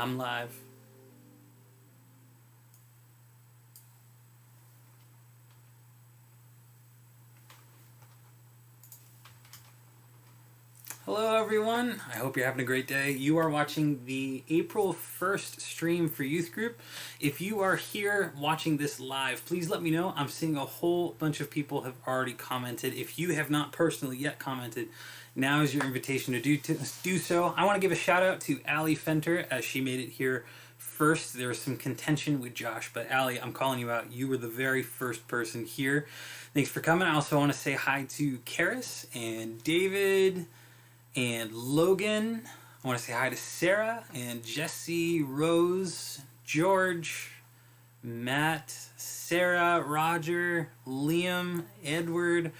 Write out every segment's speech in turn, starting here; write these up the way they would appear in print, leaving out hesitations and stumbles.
I'm live. Hello everyone, I hope you're having a great day. You are watching the April 1st stream for youth group. If you are here watching this live, please let me know. I'm seeing a whole bunch of people have already commented. If you have not personally yet commented, now is your invitation to do so. I want to give a shout out to Allie Fenter as she made it here first. There was some contention with Josh, but Allie, I'm calling you out. You were the very first person here. Thanks for coming. I also want to say hi to Karis and David and Logan. I want to say hi to Sarah and Jesse, Rose, George, Matt, Sarah, Roger, Liam, Edward,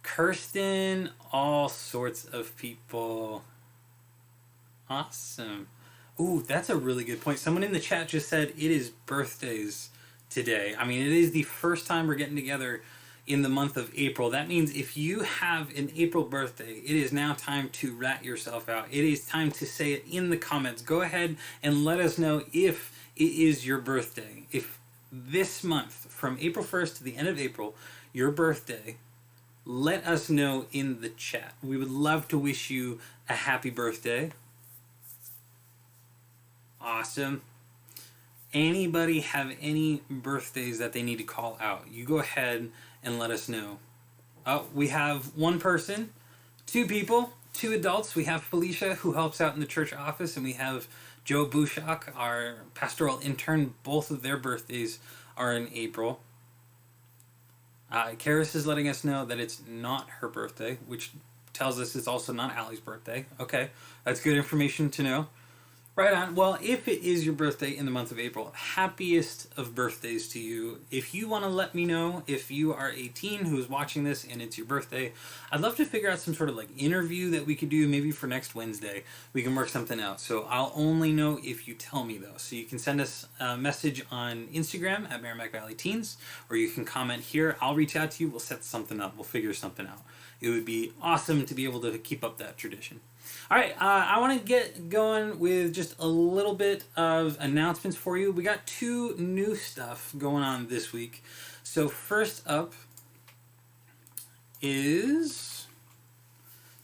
Kirsten, all sorts of people. Awesome. Ooh, that's a really good point. Someone in the chat just said it is birthdays today. I mean, it is the first time we're getting together in the month of April. That means if you have an April birthday, it is now time to rat yourself out. It is time to say it in the comments. Go ahead and let us know if it is your birthday. If this month, from April 1st to the end of April, your birthday, let us know in the chat. We would love to wish you a happy birthday. Awesome. Anybody have any birthdays that they need to call out? You go ahead and let us know. We have one person, two people, two adults. We have Felicia, who helps out in the church office, and we have Joe Bushak, our pastoral intern. Both of their birthdays are in April. Karis is letting us know that it's not her birthday, which tells us it's also not Allie's birthday. Okay, that's good information to know. Right on. Well, if it is your birthday in the month of April, happiest of birthdays to you. If you want to let me know if you are a teen who is watching this and it's your birthday, I'd love to figure out some sort of like interview that we could do maybe for next Wednesday. We can work something out. So I'll only know if you tell me though. So you can send us a message on Instagram at Merrimack Valley Teens, or you can comment here. I'll reach out to you. We'll set something up. We'll figure something out. It would be awesome to be able to keep up that tradition. All right, I want to get going with just a little bit of announcements for you. We got two new stuff going on this week. So first up is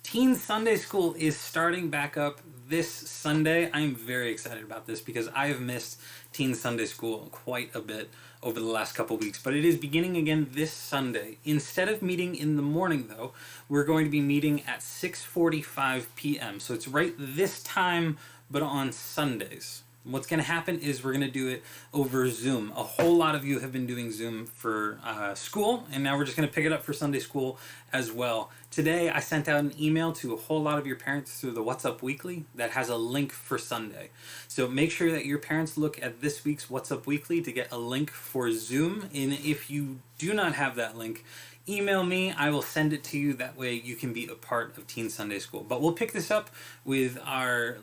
Teen Sunday School is starting back up this Sunday. I am very excited about this because I have missed Teen Sunday School quite a bit over the last couple weeks, but it is beginning again this Sunday. Instead of meeting in the morning, though, we're going to be meeting at 6:45 p.m. So it's right this time, but on Sundays. What's going to happen is we're going to do it over Zoom. A whole lot of you have been doing Zoom for school, and now we're just going to pick it up for Sunday school as well. Today, I sent out an email to a whole lot of your parents through the What's Up Weekly that has a link for Sunday. So make sure that your parents look at this week's What's Up Weekly to get a link for Zoom. And if you do not have that link, email me. I will send it to you. That way you can be a part of Teen Sunday School. But we'll pick this up with our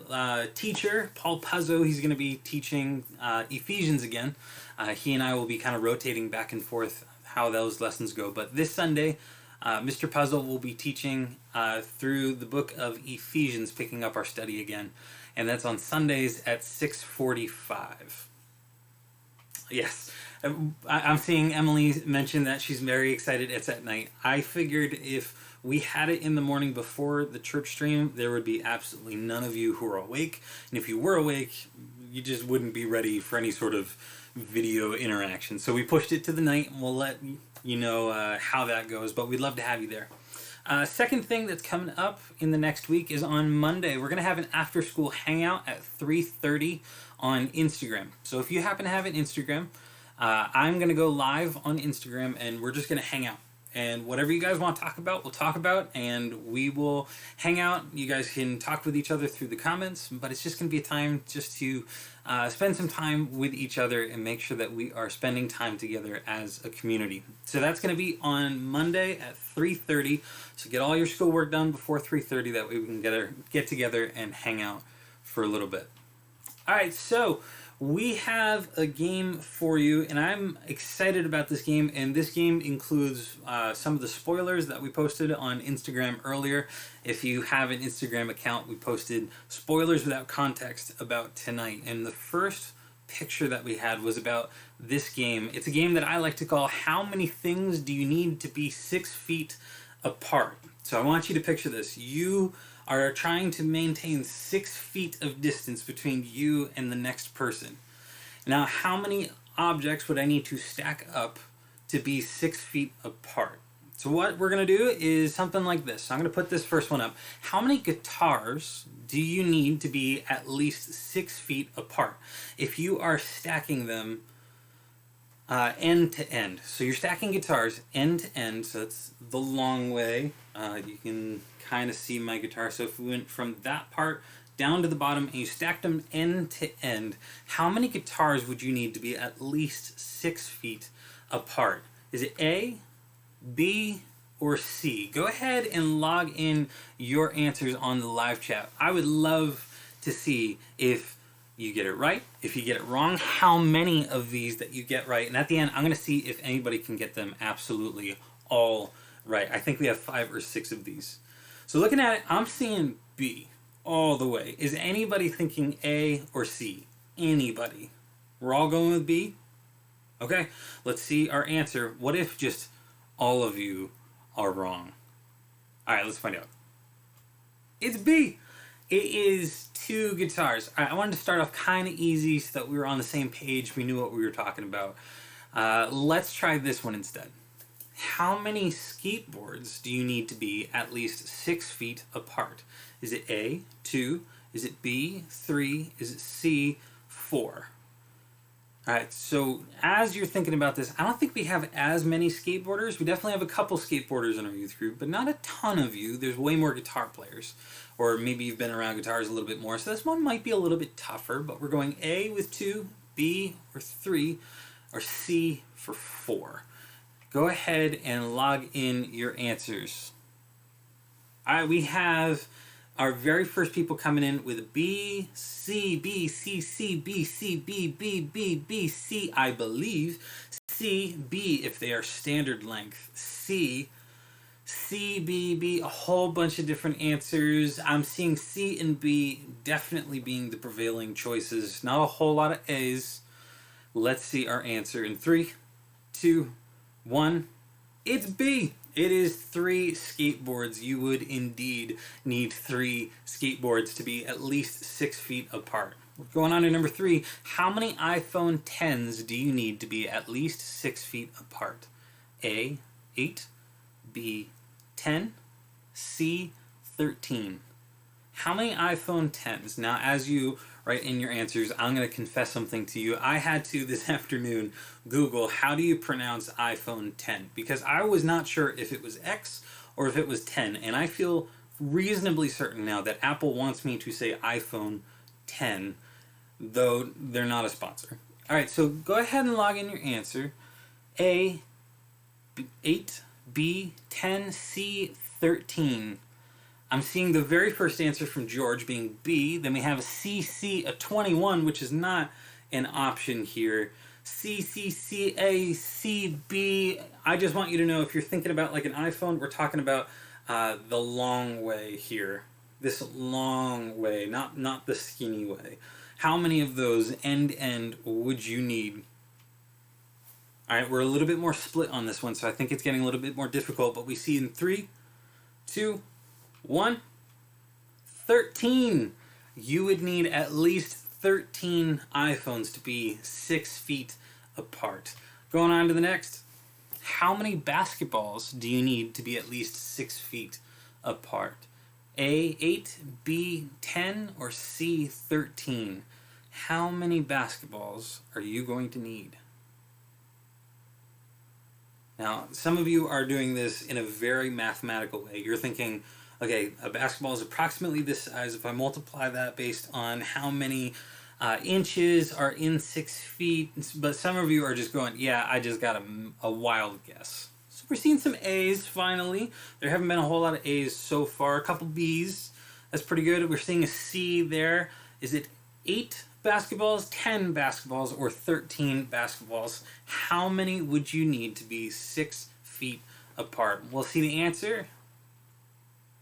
teacher, Paul Puzzo. He's going to be teaching Ephesians again. He and I will be kind of rotating back and forth how those lessons go. But this Sunday, Mr. Puzzle will be teaching through the book of Ephesians, picking up our study again. And that's on Sundays at 6:45. Yes. I'm seeing Emily mention that she's very excited it's at night. I figured if we had it in the morning before the church stream, there would be absolutely none of you who are awake. And if you were awake, you just wouldn't be ready for any sort of video interaction. So we pushed it to the night, and we'll let you know how that goes. But we'd love to have you there. Second thing that's coming up in the next week is on Monday. We're going to have an after-school hangout at 3:30 on Instagram. So if you happen to have an Instagram, I'm going to go live on Instagram, and we're just going to hang out. And whatever you guys want to talk about, we'll talk about, and we will hang out. You guys can talk with each other through the comments, but it's just going to be a time just to spend some time with each other and make sure that we are spending time together as a community. So that's going to be on Monday at 3:30. So get all your schoolwork done before 3:30. That way we can get together and hang out for a little bit. All right, so we have a game for you, and I'm excited about this game. And this game includes some of the spoilers that we posted on Instagram earlier. If you have an Instagram account, we posted spoilers without context about tonight. And the first picture that we had was about this game. It's a game that I like to call How Many Things Do You Need to Be 6 Feet Apart? So I want you to picture this. You are trying to maintain 6 feet of distance between you and the next person. Now, how many objects would I need to stack up to be 6 feet apart? So what we're going to do is something like this. So I'm going to put this first one up. How many guitars do you need to be at least 6 feet apart if you are stacking them end to end? So you're stacking guitars end to end, so that's the long way. You can kind of see my guitar. So if we went from that part down to the bottom and you stacked them end to end, how many guitars would you need to be at least 6 feet apart? Is it A, B, or C? Go ahead and log in your answers on the live chat. I would love to see if you get it right. If you get it wrong, how many of these that you get right. And at the end, I'm going to see if anybody can get them absolutely all right. I think we have 5 or 6 of these. So looking at it, I'm seeing B all the way. Is anybody thinking A or C? Anybody? We're all going with B? Okay, let's see our answer. What if just all of you are wrong? All right, let's find out. It's B. It is 2 guitars. All right, I wanted to start off kind of easy so that we were on the same page. We knew what we were talking about. Let's try this one instead. How many skateboards do you need to be at least 6 feet apart? Is it A, 2? Is it B, 3? Is it C, 4? All right, so as you're thinking about this, I don't think we have as many skateboarders. We definitely have a couple skateboarders in our youth group, but not a ton of you. There's way more guitar players. Or maybe you've been around guitars a little bit more. So this one might be a little bit tougher, but we're going A with 2, B or 3, or C for 4. Go ahead and log in your answers. All right, we have our very first people coming in with B, C, B, C, C, B, C, B, B, B, B, C, I believe. C, B if they are standard length. C, C, B, B, a whole bunch of different answers. I'm seeing C and B definitely being the prevailing choices. Not a whole lot of A's. Let's see our answer in 3, 2, 1. It's B. It is 3 skateboards. You would indeed need 3 skateboards to be at least 6 feet apart. We're going on to number 3. How many iPhone 10s do you need to be at least 6 feet apart? A, 8, B, 10, C, 13. How many iPhone 10s? Now, as you write in your answers, I'm going to confess something to you. I had to, this afternoon, Google, how do you pronounce iPhone 10? Because I was not sure if it was X or if it was 10. And I feel reasonably certain now that Apple wants me to say iPhone 10, though they're not a sponsor. All right, so go ahead and log in your answer. A, 8, B, 10, C, 13. I'm seeing the very first answer from George being B. Then we have a CC, a 21, which is not an option here. CCCA, CB. I just want you to know, if you're thinking about like an iPhone, we're talking about the long way here. This long way, not the skinny way. How many of those end would you need? All right, we're a little bit more split on this one, so I think it's getting a little bit more difficult, but we see in 3, 2, 1, 13. You would need at least 13 iPhones to be 6 feet apart. Going on to the next. How many basketballs do you need to be at least 6 feet apart? A, 8, B, 10, or C, 13? How many basketballs are you going to need? Now, some of you are doing this in a very mathematical way. You're thinking, okay, a basketball is approximately this size. If I multiply that based on how many inches are in 6 feet. But some of you are just going, yeah, I just got a wild guess. So we're seeing some A's finally. There haven't been a whole lot of A's so far. A couple B's. That's pretty good. We're seeing a C there. Is it 8 basketballs, 10 basketballs, or 13 basketballs? How many would you need to be 6 feet apart? Well, see, the answer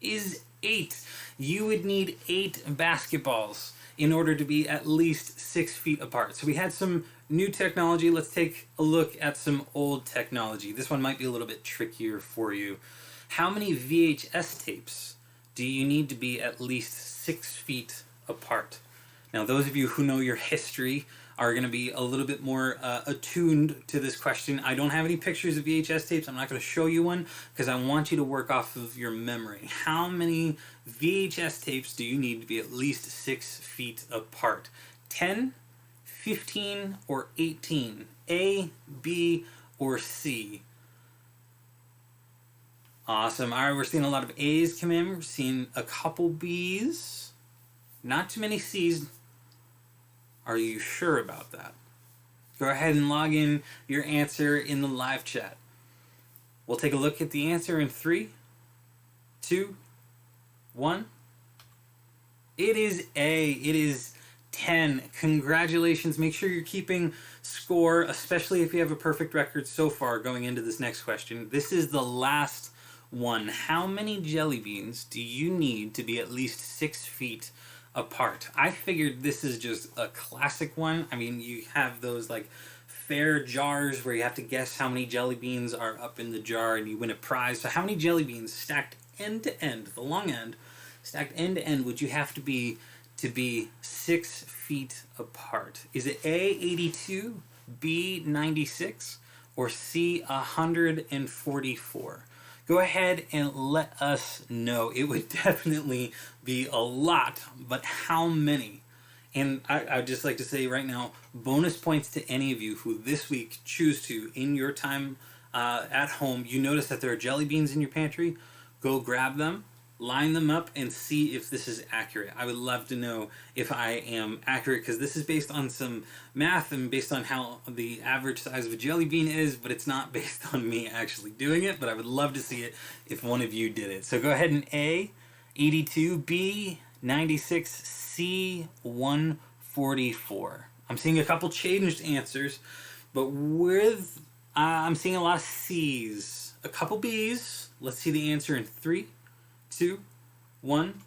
is 8. You would need 8 basketballs in order to be at least 6 feet apart. So we had some new technology. Let's take a look at some old technology. This one might be a little bit trickier for you. How many VHS tapes do you need to be at least 6 feet apart? Now, those of you who know your history are going to be a little bit more attuned to this question. I don't have any pictures of VHS tapes. I'm not going to show you one because I want you to work off of your memory. How many VHS tapes do you need to be at least 6 feet apart? 10, 15, or 18? A, B, or C? Awesome. All right, we're seeing a lot of A's come in. We're seeing a couple B's. Not too many C's. Are you sure about that? Go ahead and log in your answer in the live chat. We'll take a look at the answer in 3, 2, 1. It is A. It is 10. Congratulations. Make sure you're keeping score, especially if you have a perfect record so far going into this next question. This is the last one. How many jelly beans do you need to be at least 6 feet apart? I figured this is just a classic one. I mean, you have those like fair jars where you have to guess how many jelly beans are up in the jar and you win a prize. So how many jelly beans stacked end to end, the long end, stacked end to end, would you have to be 6 feet apart? Is it A, 82, B, 96, or C, 144? Go ahead and let us know. It would definitely be a lot, but how many? And I'd just like to say right now, bonus points to any of you who this week choose to, in your time at home, you notice that there are jelly beans in your pantry. Go grab them, line them up, and see if this is accurate. I would love to know if I am accurate, because this is based on some math and based on how the average size of a jelly bean is, but it's not based on me actually doing it. But I would love to see it if one of you did it. So go ahead and A, 82, B, 96, C, 144. I'm seeing a couple changed answers, but with I'm seeing a lot of C's, a couple B's. Let's see the answer in 3, 2, 1.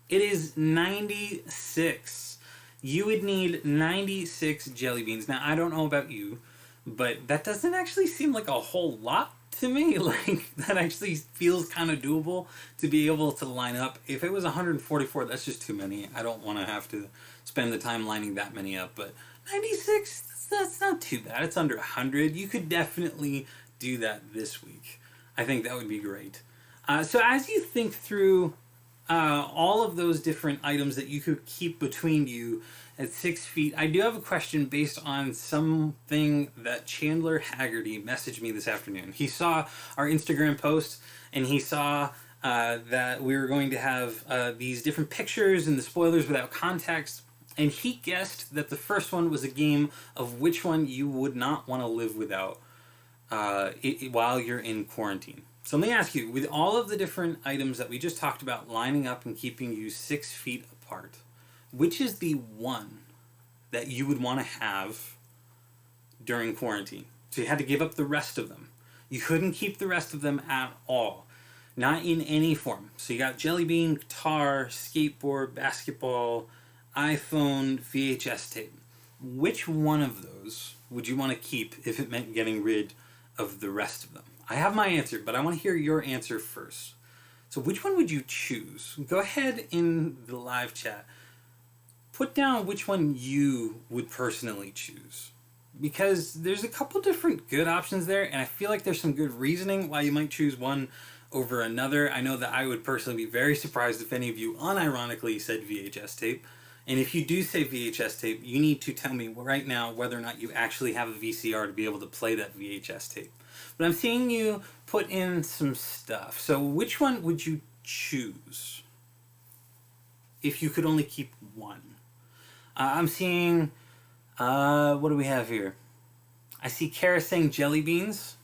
It is 96. You would need 96 jelly beans. Now, I don't know about you, but that doesn't actually seem like a whole lot to me. Like, that actually feels kind of doable to be able to line up. If it was 144, that's just too many. I don't want to have to spend the time lining that many up, but 96, that's not too bad. It's under 100. You could definitely do that this week. I think that would be great. So as you think through all of those different items that you could keep between you at 6 feet, I do have a question based on something that Chandler Haggerty messaged me this afternoon. He saw our Instagram post, and he saw that we were going to have these different pictures and the spoilers without context, and he guessed that the first one was a game of which one you would not want to live without while you're in quarantine. So let me ask you, with all of the different items that we just talked about lining up and keeping you 6 feet apart, which is the one that you would want to have during quarantine? So you had to give up the rest of them. You couldn't keep the rest of them at all. Not in any form. So you got jelly bean, guitar, skateboard, basketball, iPhone, VHS tape. Which one of those would you want to keep if it meant getting rid of the rest of them? I have my answer, but I want to hear your answer first. So which one would you choose? Go ahead in the live chat. Put down which one you would personally choose. Because there's a couple different good options there, and I feel like there's some good reasoning why you might choose one over another. I know that I would personally be very surprised if any of you unironically said VHS tape. And if you do say VHS tape, you need to tell me right now whether or not you actually have a VCR to be able to play that VHS tape. But I'm seeing you put in some stuff. So which one would you choose if you could only keep one? I'm seeing, what do we have here? I see Kara saying jelly beans.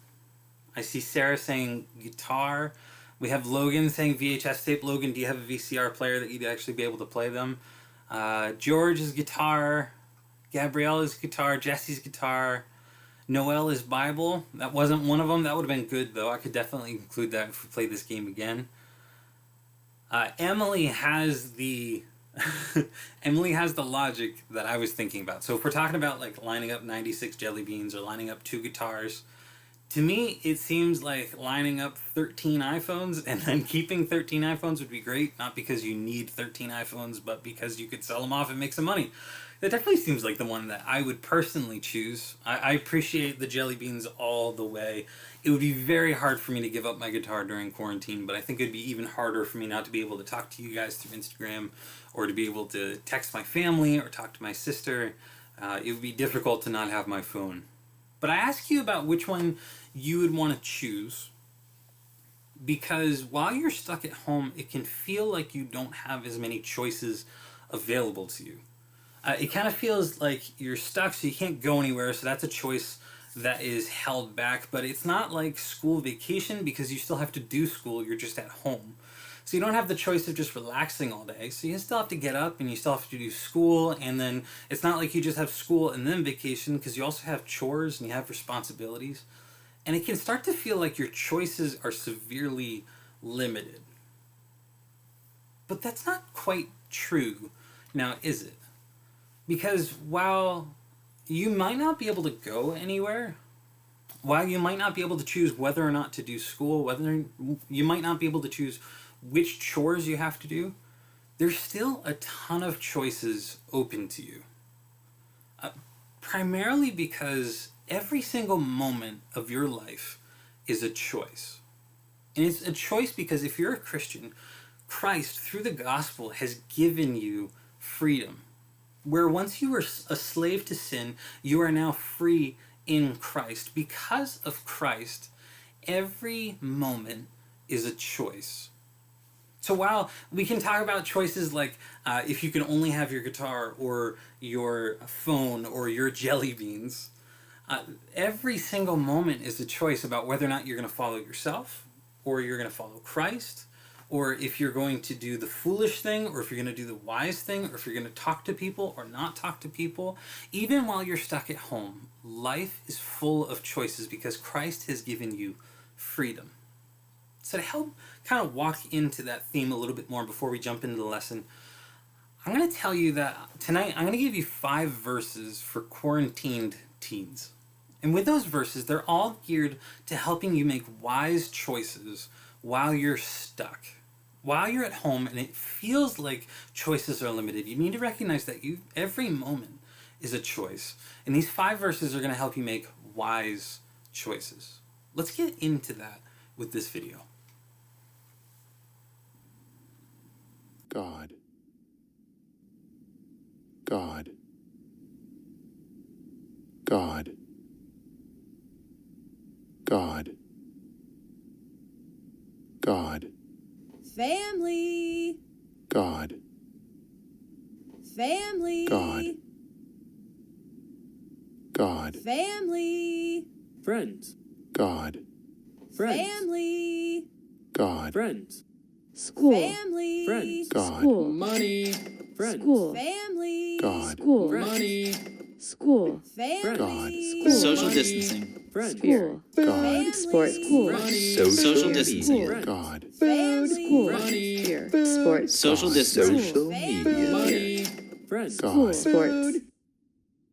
I see Sarah saying guitar. We have Logan saying VHS tape. Logan, do you have a VCR player that you'd actually be able to play them? George's guitar, Gabriella's guitar, Jesse's guitar, Noel is Bible. That wasn't one of them. That would have been good, though. I could definitely include that if we play this game again. Emily has the Emily has the logic that I was thinking about. So if we're talking about like lining up 96 jelly beans or lining up 2 guitars, to me it seems like lining up 13 iPhones and then keeping 13 iPhones would be great. Not because you need 13 iPhones, but because you could sell them off and make some money. That definitely seems like the one that I would personally choose. I appreciate the jelly beans all the way. It would be very hard for me to give up my guitar during quarantine, but I think it would be even harder for me not to be able to talk to you guys through Instagram or to be able to text my family or talk to my sister. It would be difficult to not have my phone. But I ask you about which one you would want to choose, because while you're stuck at home, it can feel like you don't have as many choices available to you. It kind of feels like you're stuck, so you can't go anywhere, so that's a choice that is held back. But it's not like school vacation, because you still have to do school, you're just at home. So you don't have the choice of just relaxing all day. So you still have to get up and you still have to do school, and then it's not like you just have school and then vacation, because you also have chores and you have responsibilities. And it can start to feel like your choices are severely limited. But that's not quite true, now is it? Because while you might not be able to go anywhere, while you might not be able to choose whether or not to do school, whether you might not be able to choose which chores you have to do, there's still a ton of choices open to you. Primarily because every single moment of your life is a choice. And it's a choice because if you're a Christian, Christ, through the gospel, has given you freedom. Where once you were a slave to sin, you are now free in Christ. Because of Christ, every moment is a choice. So while we can talk about choices like if you can only have your guitar or your phone or your jelly beans, every single moment is a choice about whether or not you're going to follow yourself or you're going to follow Christ, or if you're going to do the foolish thing, or if you're going to do the wise thing, or if you're going to talk to people or not talk to people. Even while you're stuck at home, life is full of choices because Christ has given you freedom. So to help kind of walk into that theme a little bit more before we jump into the lesson, I'm going to tell you that tonight I'm going to give you 5 verses for quarantined teens. And with those verses, they're all geared to helping you make wise choices while you're stuck. While you're at home and it feels like choices are limited, you need to recognize that every moment is a choice. And these 5 verses are going to help you make wise choices. Let's get into that with this video. God. God. God. God. God. Family. God. Family. God. God. Family. Friends. God. Friends. Family. God. Friends. School. Family. Friends. God. School. Money. Friends. School. Family. God. School. Money. School. Family. God. Social Money. distancing. Friends. School. God. Sports. School. Money. Social distancing. Friends. God. Family. School. Money. Here. Sports. Social God. distancing. Family. Money. Friends. God. Sports.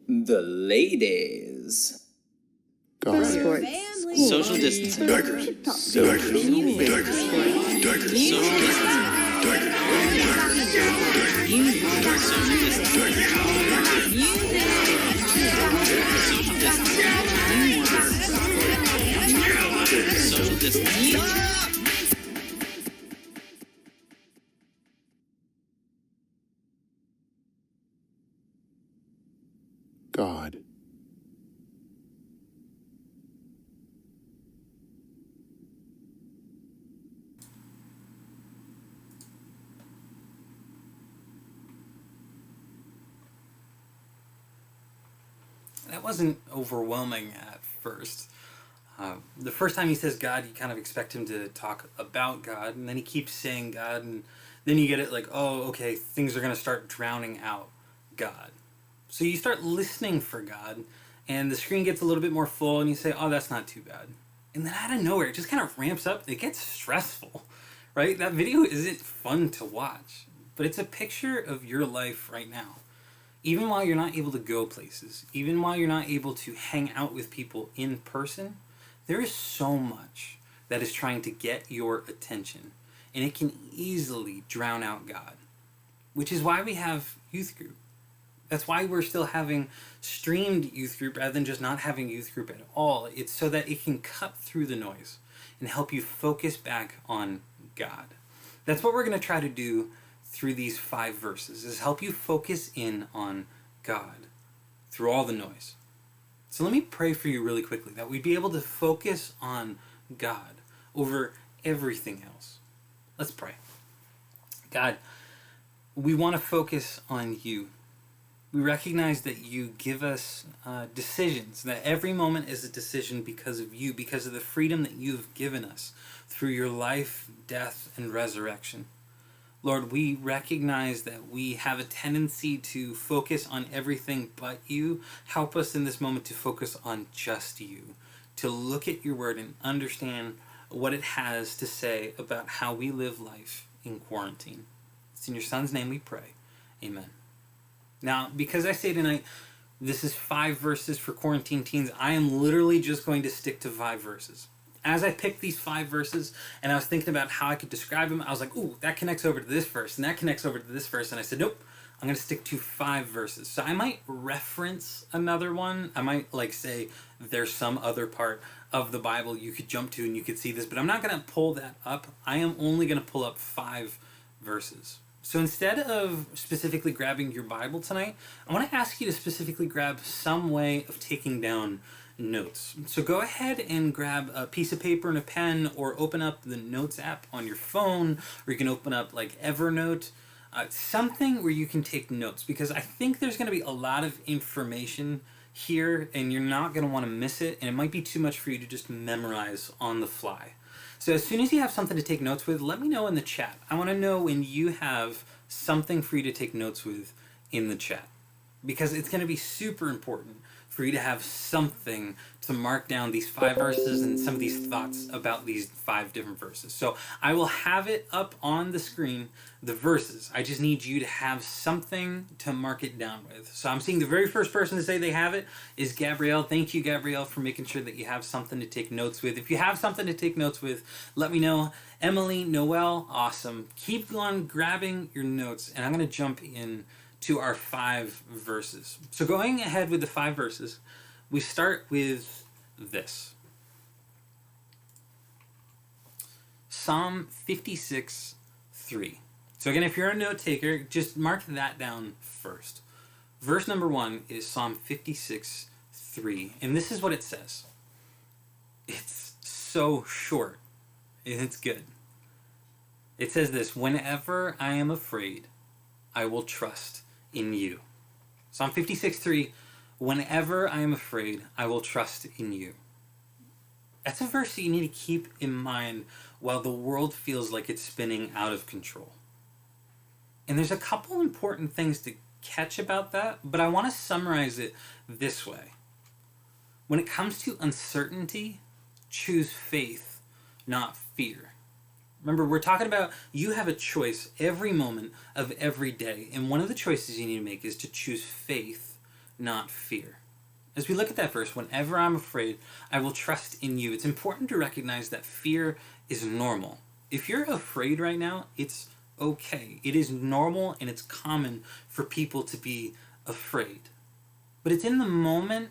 The ladies. God. Sports. Family. Social distancing. Social media. Social distancing. Social distancing. God. That wasn't overwhelming at first. The first time he says God, you kind of expect him to talk about God, and then he keeps saying God, and then you get it like, oh, okay, things are going to start drowning out God. So you start listening for God, and the screen gets a little bit more full, and you say, oh, that's not too bad. And then out of nowhere, it just kind of ramps up. It gets stressful, right? That video isn't fun to watch, but it's a picture of your life right now. Even while you're not able to go places, even while you're not able to hang out with people in person, there is so much that is trying to get your attention, and it can easily drown out God, which is why we have youth group. That's why we're still having streamed youth group rather than just not having youth group at all. It's so that it can cut through the noise and help you focus back on God. That's what we're going to try to do through these 5 verses, is help you focus in on God through all the noise. So let me pray for you really quickly, that we'd be able to focus on God over everything else. Let's pray. God, we want to focus on you. We recognize that you give us decisions, that every moment is a decision because of you, because of the freedom that you've given us through your life, death, and resurrection. Lord, we recognize that we have a tendency to focus on everything but you. Help us in this moment to focus on just you, to look at your word and understand what it has to say about how we live life in quarantine. It's in your Son's name we pray. Amen. Now, because I say tonight, this is 5 verses for quarantine teens, I am literally just going to stick to 5 verses. As I picked these 5 verses and I was thinking about how I could describe them, I was like, ooh, that connects over to this verse and that connects over to this verse. And I said, nope, I'm going to stick to 5 verses. So I might reference another one. I might say there's some other part of the Bible you could jump to and you could see this, but I'm not going to pull that up. I am only going to pull up 5 verses. So instead of specifically grabbing your Bible tonight, I want to ask you to specifically grab some way of taking down notes. So go ahead and grab a piece of paper and a pen, or open up the Notes app on your phone, or you can open up Evernote, something where you can take notes, because I think there's going to be a lot of information here and you're not going to want to miss it, and it might be too much for you to just memorize on the fly. So as soon as you have something to take notes with, let me know in the chat. I want to know when you have something for you to take notes with in the chat, because it's going to be super important for you to have something to mark down these 5 verses and some of these thoughts about these 5 different verses. So I will have it up on the screen, the verses. I just need you to have something to mark it down with. So I'm seeing the very first person to say they have it is Gabrielle. Thank you, Gabrielle, for making sure that you have something to take notes with. If you have something to take notes with, let me know. Emily, Noel, awesome. Keep on grabbing your notes, and I'm going to jump in to our 5 verses. So going ahead with the 5 verses, we start with this. Psalm 56:3. So again, if you're a note taker, just mark that down first. Verse number 1 is Psalm 56:3, and this is what it says. It's so short, and it's good. It says this: whenever I am afraid, I will trust in you. Psalm 56:3, whenever I am afraid, I will trust in you. That's a verse that you need to keep in mind while the world feels like it's spinning out of control. And there's a couple important things to catch about that, but I want to summarize it this way. When it comes to uncertainty, choose faith, not fear. Remember, we're talking about you have a choice every moment of every day, and one of the choices you need to make is to choose faith, not fear. As we look at that verse, whenever I'm afraid, I will trust in you. It's important to recognize that fear is normal. If you're afraid right now, it's okay. It is normal and it's common for people to be afraid. But it's in the moment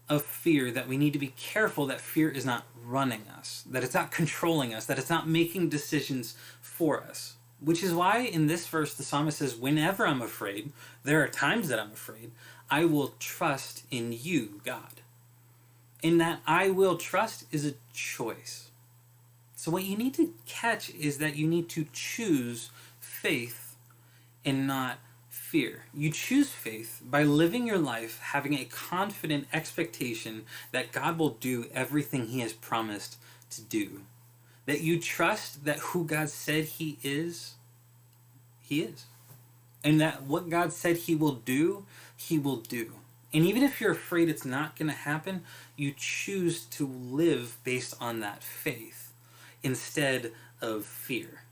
of fear that we need to be careful that fear is not running us, that it's not controlling us, that it's not making decisions for us. Which is why in this verse the psalmist says, whenever I'm afraid, there are times that I'm afraid, I will trust in you, God. And that I will trust is a choice. So what you need to catch is that you need to choose faith and not fear. You choose faith by living your life having a confident expectation that God will do everything he has promised to do. That you trust that who God said he is He is. And that what God said he will do, he will do. And even if you're afraid it's not going to happen, you choose to live based on that faith instead of fear.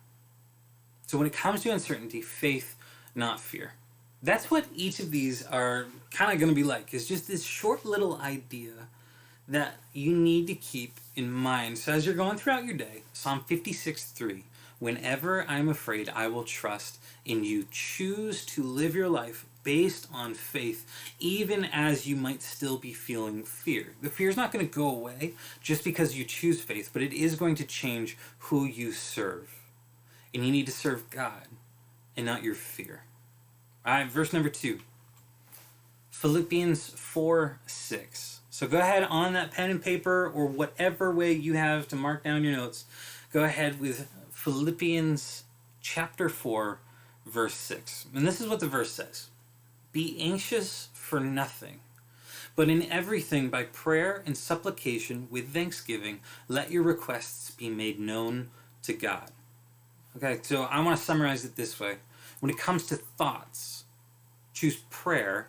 So when it comes to uncertainty, faith, not fear. That's what each of these are kind of going to be like. It's just this short little idea that you need to keep in mind. So as you're going throughout your day, Psalm 56:3, whenever I'm afraid, I will trust in you. Choose to live your life based on faith, even as you might still be feeling fear. The fear is not going to go away just because you choose faith, but it is going to change who you serve. And you need to serve God and not your fear. All right, verse number 2. Philippians 4:6. So go ahead on that pen and paper or whatever way you have to mark down your notes. Go ahead with Philippians chapter 4, verse 6. And this is what the verse says. Be anxious for nothing, but in everything by prayer and supplication with thanksgiving, let your requests be made known to God. Okay, so I want to summarize it this way. When it comes to thoughts, choose prayer,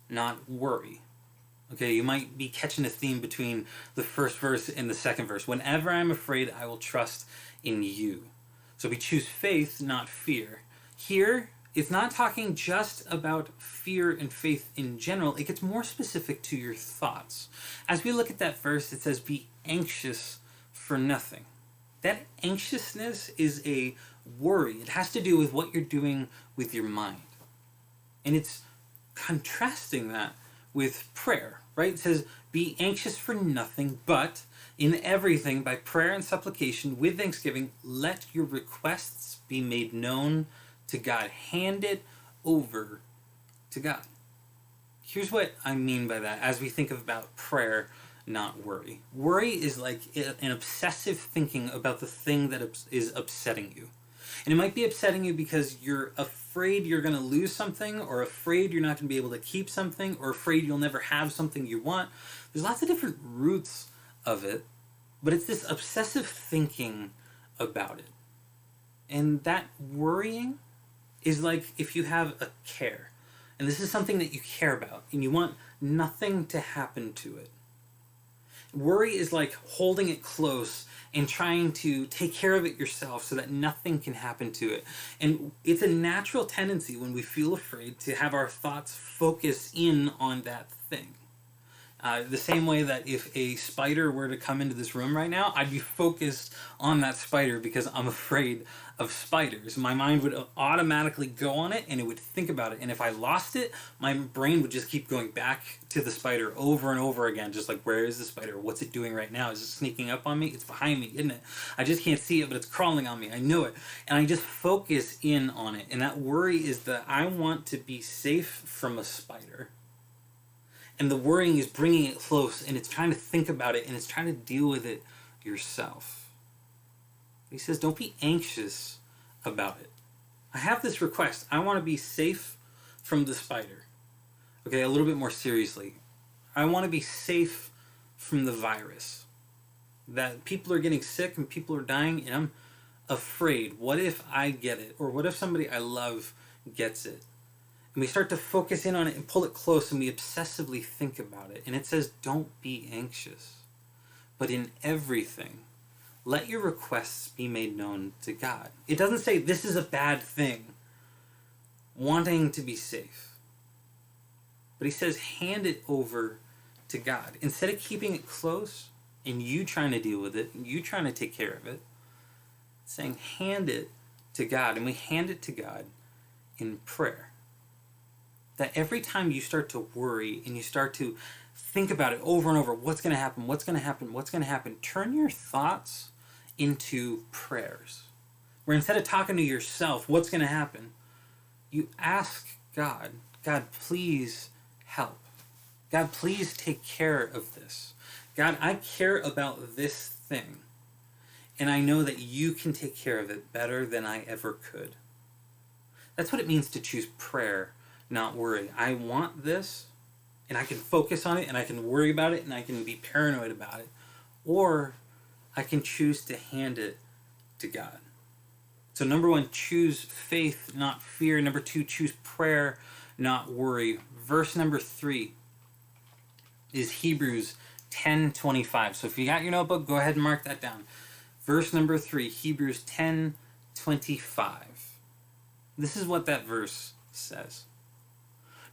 not worry. Okay, you might be catching a theme between the first verse and the second verse. Whenever I'm afraid, I will trust in you. So we choose faith, not fear. Here, it's not talking just about fear and faith in general. It gets more specific to your thoughts. As we look at that verse, it says, be anxious for nothing. That anxiousness is a worry. It has to do with what you're doing with your mind. And it's contrasting that with prayer, right? It says, be anxious for nothing, but in everything, by prayer and supplication, with thanksgiving, let your requests be made known to God. Hand it over to God. Here's what I mean by that as we think about prayer, not worry. Worry is like an obsessive thinking about the thing that is upsetting you. And it might be upsetting you because you're afraid you're going to lose something, or afraid you're not going to be able to keep something, or afraid you'll never have something you want. There's lots of different roots of it, but it's this obsessive thinking about it. And that worrying is like if you have a care, and this is something that you care about, and you want nothing to happen to it. Worry is like holding it close and trying to take care of it yourself so that nothing can happen to it. And it's a natural tendency when we feel afraid to have our thoughts focus in on that thing. The same way that if a spider were to come into this room right now, I'd be focused on that spider because I'm afraid of spiders. My mind would automatically go on it and it would think about it. And if I lost it, my brain would just keep going back to the spider over and over again. Just like, where is the spider? What's it doing right now? Is it sneaking up on me? It's behind me, isn't it? I just can't see it, but it's crawling on me. I know it. And I just focus in on it. And that worry is that I want to be safe from a spider. And the worrying is bringing it close, and it's trying to think about it, and it's trying to deal with it yourself. He says, don't be anxious about it. I have this request. I want to be safe from the spider. Okay, a little bit more seriously. I want to be safe from the virus. That people are getting sick and people are dying, and I'm afraid. What if I get it? Or what if somebody I love gets it? And we start to focus in on it and pull it close, and we obsessively think about it. And it says, don't be anxious, but in everything, let your requests be made known to God. It doesn't say this is a bad thing, wanting to be safe. But he says, hand it over to God. Instead of keeping it close and you trying to deal with it, and you trying to take care of it, it's saying, hand it to God. And we hand it to God in prayer. That every time you start to worry and you start to think about it over and over, what's going to happen, what's going to happen, what's going to happen, turn your thoughts into prayers. Where instead of talking to yourself, what's going to happen, you ask God, God, please help. God, please take care of this. God, I care about this thing. And I know that you can take care of it better than I ever could. That's what it means to choose prayer, not worry. I want this, and I can focus on it, and I can worry about it, and I can be paranoid about it. Or I can choose to hand it to God. So number 1, choose faith, not fear. Number 2, choose prayer, not worry. Verse number 3 is Hebrews 10:25. So if you got your notebook, go ahead and mark that down. Verse number 3, Hebrews 10:25. This is what that verse says.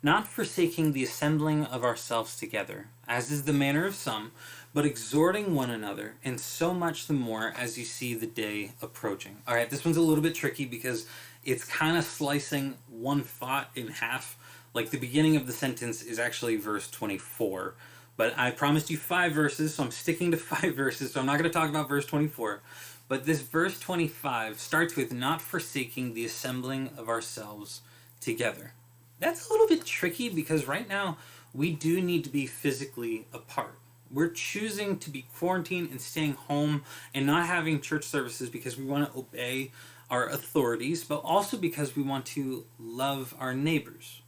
Not forsaking the assembling of ourselves together, as is the manner of some, but exhorting one another, and so much the more as you see the day approaching. All right, this one's a little bit tricky because it's kind of slicing one thought in half. Like the beginning of the sentence is actually verse 24. But I promised you 5 verses, so I'm sticking to 5 verses, so I'm not going to talk about verse 24. But this verse 25 starts with not forsaking the assembling of ourselves together. That's a little bit tricky because right now we do need to be physically apart. We're choosing to be quarantined and staying home and not having church services because we want to obey our authorities, but also because we want to love our neighbors.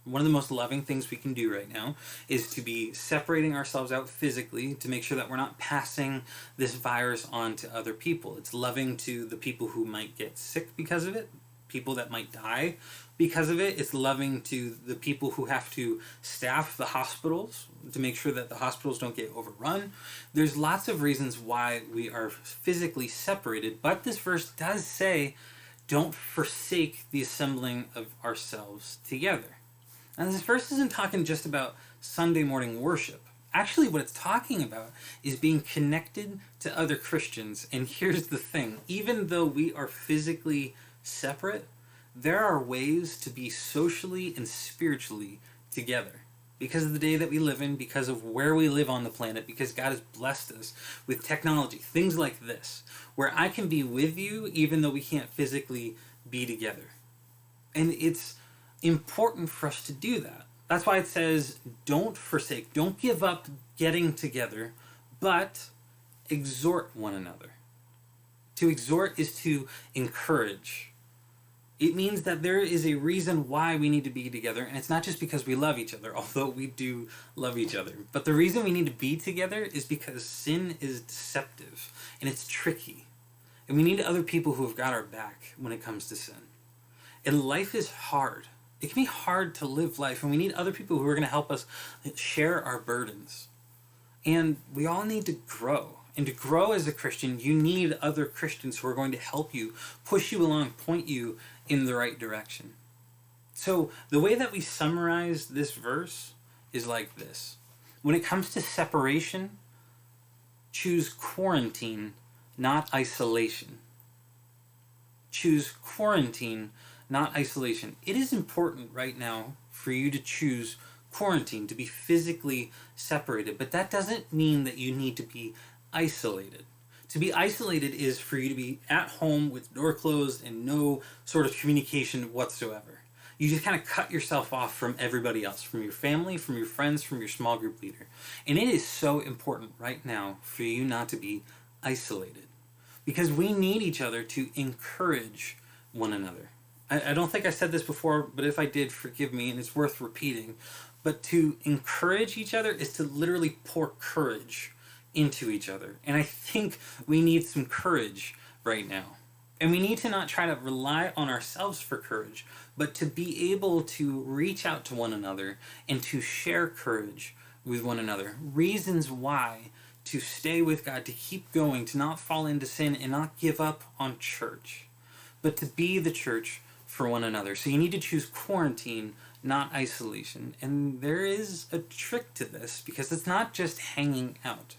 One of the most loving things we can do right now is to be separating ourselves out physically to make sure that we're not passing this virus on to other people. It's loving to the people who might get sick because of it, people that might die because of it. It's loving to the people who have to staff the hospitals to make sure that the hospitals don't get overrun. There's lots of reasons why we are physically separated, but this verse does say, don't forsake the assembling of ourselves together. And this verse isn't talking just about Sunday morning worship. Actually, what it's talking about is being connected to other Christians. And here's the thing. Even though we are physically separate, there are ways to be socially and spiritually together. Because of the day that we live in, because of where we live on the planet, because God has blessed us with technology, things like this, where I can be with you even though we can't physically be together. And it's important for us to do that. That's why it says, don't forsake, don't give up getting together, but exhort one another. To exhort is to encourage. It means that there is a reason why we need to be together, and it's not just because we love each other, although we do love each other. But the reason we need to be together is because sin is deceptive, and it's tricky. And we need other people who have got our back when it comes to sin. And life is hard. It can be hard to live life, and we need other people who are going to help us share our burdens. And we all need to grow. And to grow as a Christian, you need other Christians who are going to help you, push you along, point you in the right direction. So the way that we summarize this verse is like this. When it comes to separation, choose quarantine, not isolation. Choose quarantine, not isolation. It is important right now for you to choose quarantine, to be physically separated, but that doesn't mean that you need to be isolated. To be isolated is for you to be at home with door closed and no sort of communication whatsoever. You just kind of cut yourself off from everybody else, from your family, from your friends, from your small group leader. And it is so important right now for you not to be isolated, because we need each other to encourage one another. I don't think I said this before, but if I did, forgive me, and it's worth repeating. But to encourage each other is to literally pour courage into each other. And I think we need some courage right now. And we need to not try to rely on ourselves for courage, but to be able to reach out to one another and to share courage with one another. Reasons why to stay with God, to keep going, to not fall into sin and not give up on church, but to be the church for one another. So you need to choose quarantine, not isolation. And there is a trick to this, because it's not just hanging out.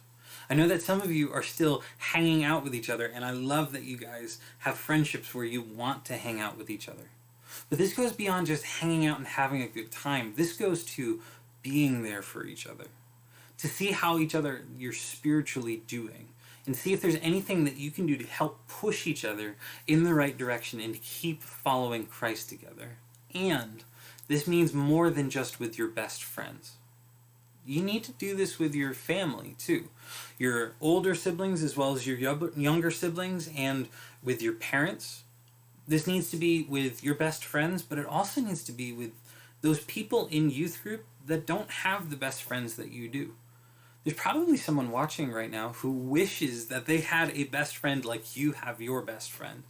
I know that some of you are still hanging out with each other, and I love that you guys have friendships where you want to hang out with each other. But this goes beyond just hanging out and having a good time. This goes to being there for each other, to see how each other you're spiritually doing, and see if there's anything that you can do to help push each other in the right direction and to keep following Christ together. And this means more than just with your best friends. You need to do this with your family too. Your older siblings as well as your younger siblings, and with your parents. This needs to be with your best friends, but it also needs to be with those people in youth group that don't have the best friends that you do. There's probably someone watching right now who wishes that they had a best friend like you have your best friend.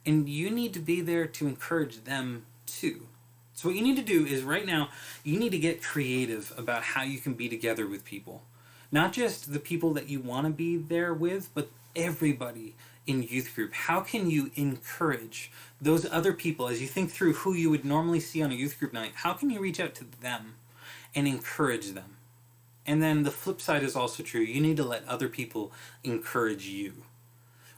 And you need to be there to encourage them too. So what you need to do is right now, you need to get creative about how you can be together with people. Not just the people that you want to be there with, but everybody in youth group. How can you encourage those other people as you think through who you would normally see on a youth group night? How can you reach out to them and encourage them? And then the flip side is also true. You need to let other people encourage you.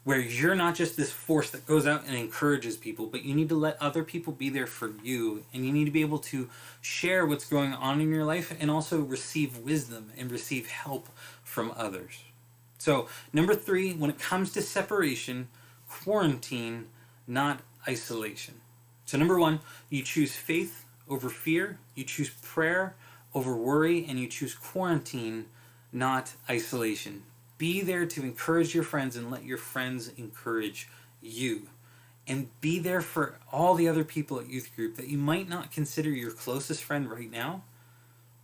Where you're not just this force that goes out and encourages people, but you need to let other people be there for you, and you need to be able to share what's going on in your life and also receive wisdom and receive help from others. So, number 3, when it comes to separation, quarantine, not isolation. So, number 1, you choose faith over fear, you choose prayer over worry, and you choose quarantine, not isolation. Be there to encourage your friends and let your friends encourage you. And be there for all the other people at youth group that you might not consider your closest friend right now,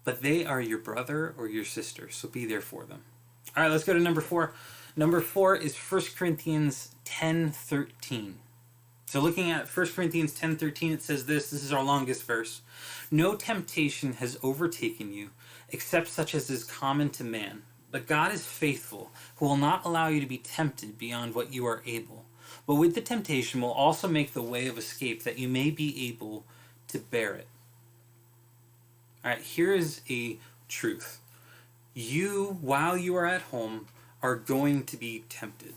but they are your brother or your sister, so be there for them. All right, let's go to number 4. Number 4 is 1 Corinthians 10:13. So looking at 1 Corinthians 10:13, it says this is our longest verse. No temptation has overtaken you, except such as is common to man. But God is faithful, who will not allow you to be tempted beyond what you are able. But with the temptation will also make the way of escape, that you may be able to bear it. All right, here is a truth. You, while you are at home, are going to be tempted.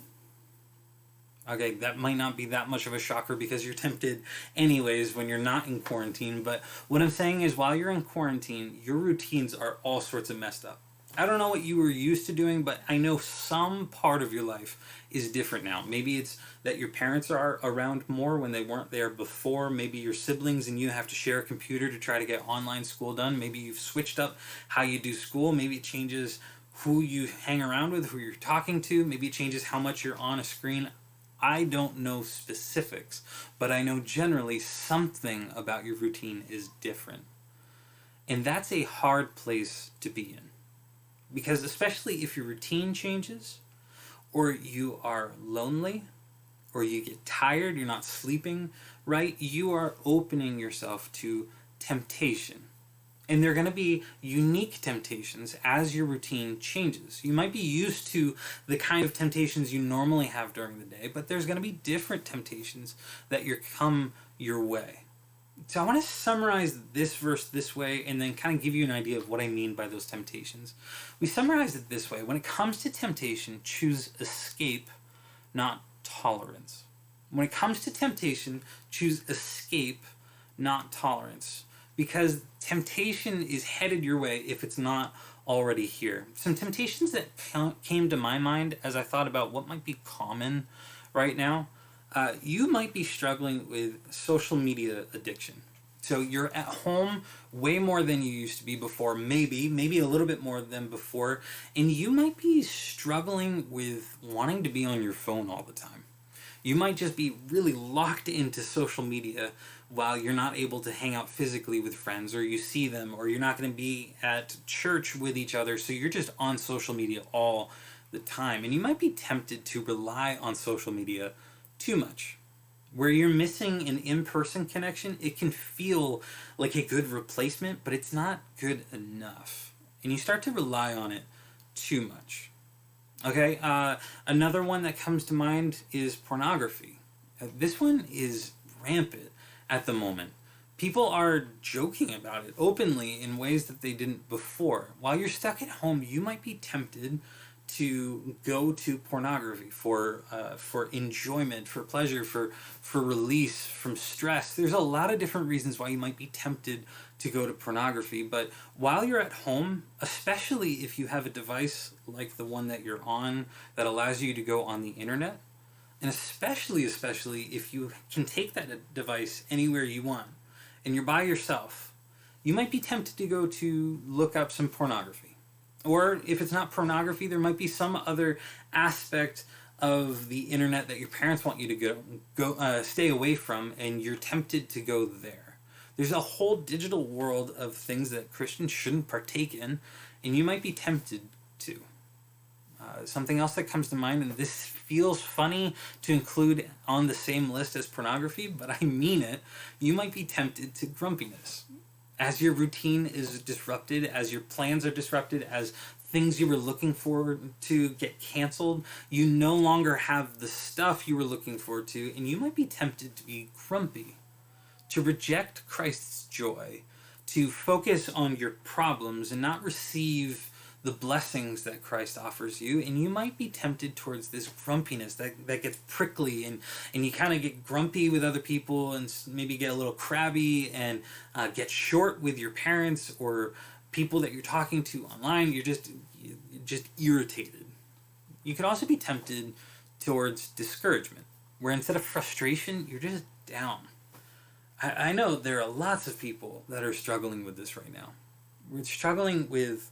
Okay, that might not be that much of a shocker because you're tempted anyways when you're not in quarantine. But what I'm saying is while you're in quarantine, your routines are all sorts of messed up. I don't know what you were used to doing, but I know some part of your life is different now. Maybe it's that your parents are around more when they weren't there before. Maybe your siblings and you have to share a computer to try to get online school done. Maybe you've switched up how you do school. Maybe it changes who you hang around with, who you're talking to. Maybe it changes how much you're on a screen. I don't know specifics, but I know generally something about your routine is different. And that's a hard place to be in. Because especially if your routine changes, or you are lonely, or you get tired, you're not sleeping right, you are opening yourself to temptation. And they're going to be unique temptations as your routine changes. You might be used to the kind of temptations you normally have during the day, but there's going to be different temptations that come your way. So I want to summarize this verse this way and then kind of give you an idea of what I mean by those temptations. We summarize it this way. When it comes to temptation, choose escape, not tolerance. When it comes to temptation, choose escape, not tolerance. Because temptation is headed your way if it's not already here. Some temptations that came to my mind as I thought about what might be common right now. You might be struggling with social media addiction. So you're at home way more than you used to be before, maybe a little bit more than before, and you might be struggling with wanting to be on your phone all the time. You might just be really locked into social media while you're not able to hang out physically with friends, or you see them, or you're not going to be at church with each other, so you're just on social media all the time. And you might be tempted to rely on social media too much. Where you're missing an in-person connection, it can feel like a good replacement, but it's not good enough. And you start to rely on it too much. Okay, another one that comes to mind is pornography. This one is rampant at the moment. People are joking about it openly in ways that they didn't before. While you're stuck at home, you might be tempted to go to pornography for enjoyment, for pleasure, for release from stress. There's a lot of different reasons why you might be tempted to go to pornography, but while you're at home, especially if you have a device like the one that you're on that allows you to go on the internet, and especially if you can take that device anywhere you want and you're by yourself, you might be tempted to go to look up some pornography. Or if it's not pornography, there might be some other aspect of the internet that your parents want you to go stay away from, and you're tempted to go there. There's a whole digital world of things that Christians shouldn't partake in, and you might be tempted to. Something else that comes to mind, and this feels funny to include on the same list as pornography, but I mean it. You might be tempted to grumpiness. As your routine is disrupted, as your plans are disrupted, as things you were looking forward to get canceled, you no longer have the stuff you were looking forward to, and you might be tempted to be grumpy, to reject Christ's joy, to focus on your problems and not receive the blessings that Christ offers you. And you might be tempted towards this grumpiness that gets prickly, and you kind of get grumpy with other people and maybe get a little crabby and get short with your parents or people that you're talking to online. You're just irritated. You could also be tempted towards discouragement, where instead of frustration, you're just down. I know there are lots of people that are struggling with this right now. We're struggling with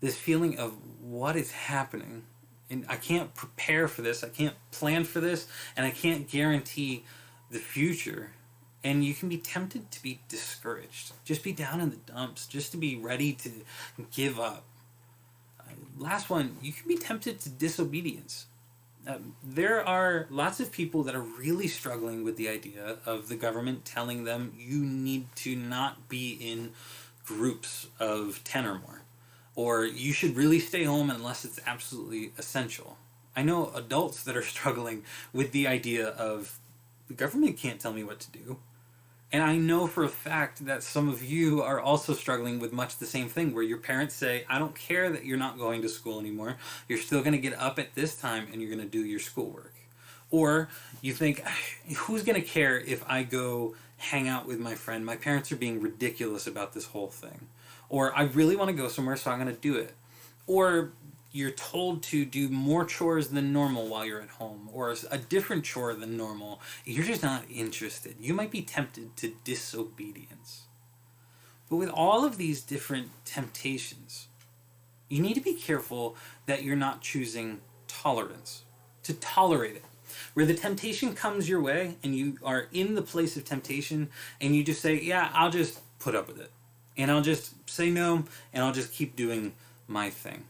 this feeling of what is happening. And I can't prepare for this. I can't plan for this. And I can't guarantee the future. And you can be tempted to be discouraged. Just be down in the dumps. Just to be ready to give up. Last one, you can be tempted to disobedience. There are lots of people that are really struggling with the idea of the government telling them you need to not be in groups of 10 or more, or you should really stay home unless it's absolutely essential. I know adults that are struggling with the idea of the government can't tell me what to do. And I know for a fact that some of you are also struggling with much the same thing, where your parents say, I don't care that you're not going to school anymore. You're still going to get up at this time and you're going to do your schoolwork. Or you think, who's going to care if I go hang out with my friend? My parents are being ridiculous about this whole thing. Or I really want to go somewhere, so I'm going to do it. Or you're told to do more chores than normal while you're at home, or a different chore than normal. You're just not interested. You might be tempted to disobedience. But with all of these different temptations, you need to be careful that you're not choosing tolerance, to tolerate it. Where the temptation comes your way and you are in the place of temptation and you just say, yeah, I'll just put up with it. And I'll just say no, and I'll just keep doing my thing.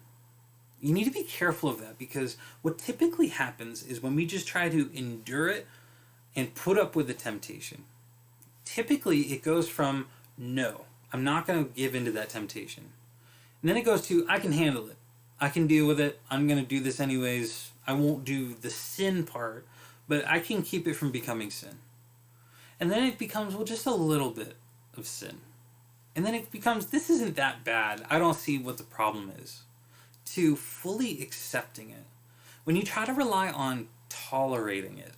You need to be careful of that, because what typically happens is when we just try to endure it and put up with the temptation, typically it goes from, no, I'm not going to give into that temptation. And then it goes to, I can handle it. I can deal with it. I'm going to do this anyways. I won't do the sin part, but I can keep it from becoming sin. And then it becomes, well, just a little bit of sin. And then it becomes, this isn't that bad. I don't see what the problem is. To fully accepting it. When you try to rely on tolerating it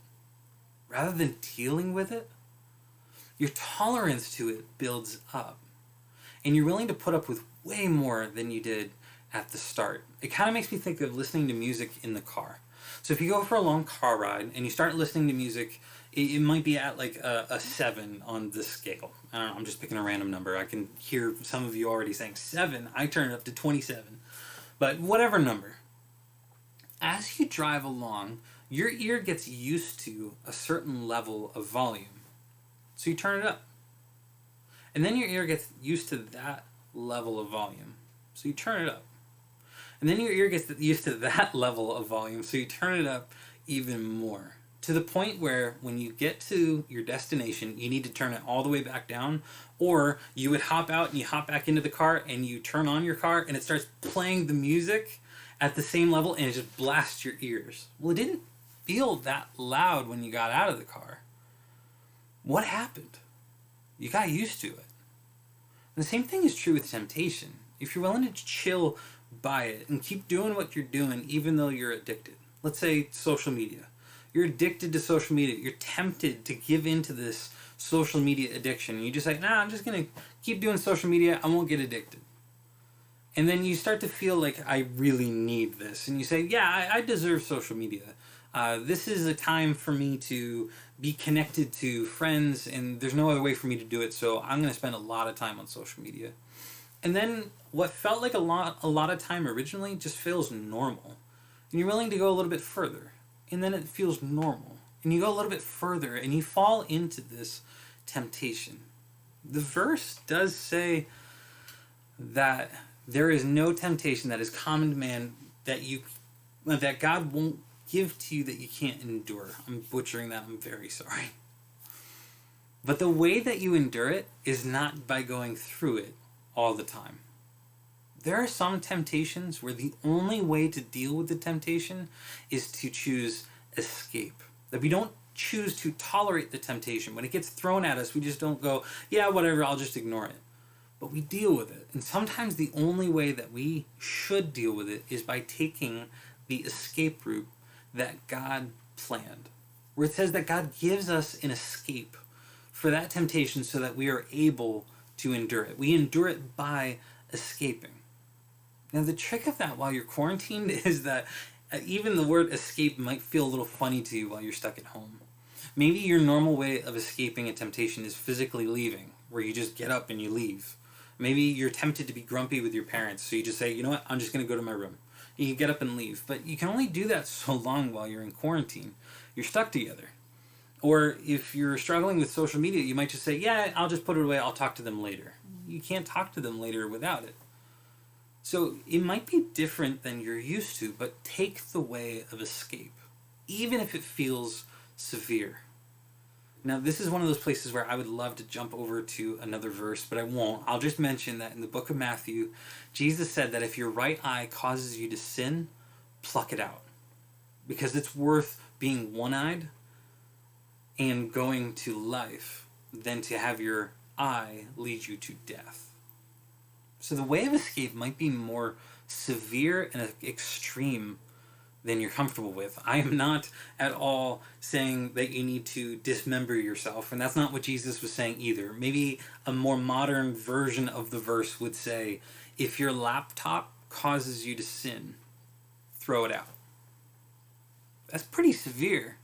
rather than dealing with it, your tolerance to it builds up. And you're willing to put up with way more than you did at the start. It kind of makes me think of listening to music in the car. So if you go for a long car ride and you start listening to music, it might be at like a 7 on the scale. I don't know, I'm just picking a random number. I can hear some of you already saying 7. I turn it up to 27. But whatever number, as you drive along, your ear gets used to a certain level of volume. So you turn it up. And then your ear gets used to that level of volume. So you turn it up. And then your ear gets used to that level of volume. So you turn it up even more. To the point where when you get to your destination, you need to turn it all the way back down. Or you would hop out and you hop back into the car and you turn on your car and it starts playing the music at the same level and it just blasts your ears. Well, it didn't feel that loud when you got out of the car. What happened? You got used to it. And the same thing is true with temptation. If you're willing to chill by it and keep doing what you're doing even though you're addicted. Let's say social media. You're addicted to social media. You're tempted to give into this social media addiction. You just say, nah, I'm just going to keep doing social media. I won't get addicted. And then you start to feel like I really need this. And you say, yeah, I deserve social media. This is a time for me to be connected to friends, and there's no other way for me to do it, so I'm going to spend a lot of time on social media. And then what felt like a lot of time originally just feels normal. And you're willing to go a little bit further. And then it feels normal. And you go a little bit further and you fall into this temptation. The verse does say that there is no temptation that is common to man that God won't give to you that you can't endure. I'm butchering that. I'm very sorry. But the way that you endure it is not by going through it all the time. There are some temptations where the only way to deal with the temptation is to choose escape. That we don't choose to tolerate the temptation. When it gets thrown at us, we just don't go, yeah, whatever, I'll just ignore it. But we deal with it. And sometimes the only way that we should deal with it is by taking the escape route that God planned. Where it says that God gives us an escape for that temptation so that we are able to endure it. We endure it by escaping. Now, the trick of that while you're quarantined is that even the word escape might feel a little funny to you while you're stuck at home. Maybe your normal way of escaping a temptation is physically leaving, where you just get up and you leave. Maybe you're tempted to be grumpy with your parents, so you just say, you know what, I'm just going to go to my room. And you get up and leave. But you can only do that so long while you're in quarantine. You're stuck together. Or if you're struggling with social media, you might just say, yeah, I'll just put it away, I'll talk to them later. You can't talk to them later without it. So it might be different than you're used to, but take the way of escape, even if it feels severe. Now, this is one of those places where I would love to jump over to another verse, but I won't. I'll just mention that in the book of Matthew, Jesus said that if your right eye causes you to sin, pluck it out. Because it's worth being one-eyed and going to life than to have your eye lead you to death. So the way of escape might be more severe and extreme than you're comfortable with. I am not at all saying that you need to dismember yourself, and that's not what Jesus was saying either. Maybe a more modern version of the verse would say, if your laptop causes you to sin, throw it out. That's pretty severe.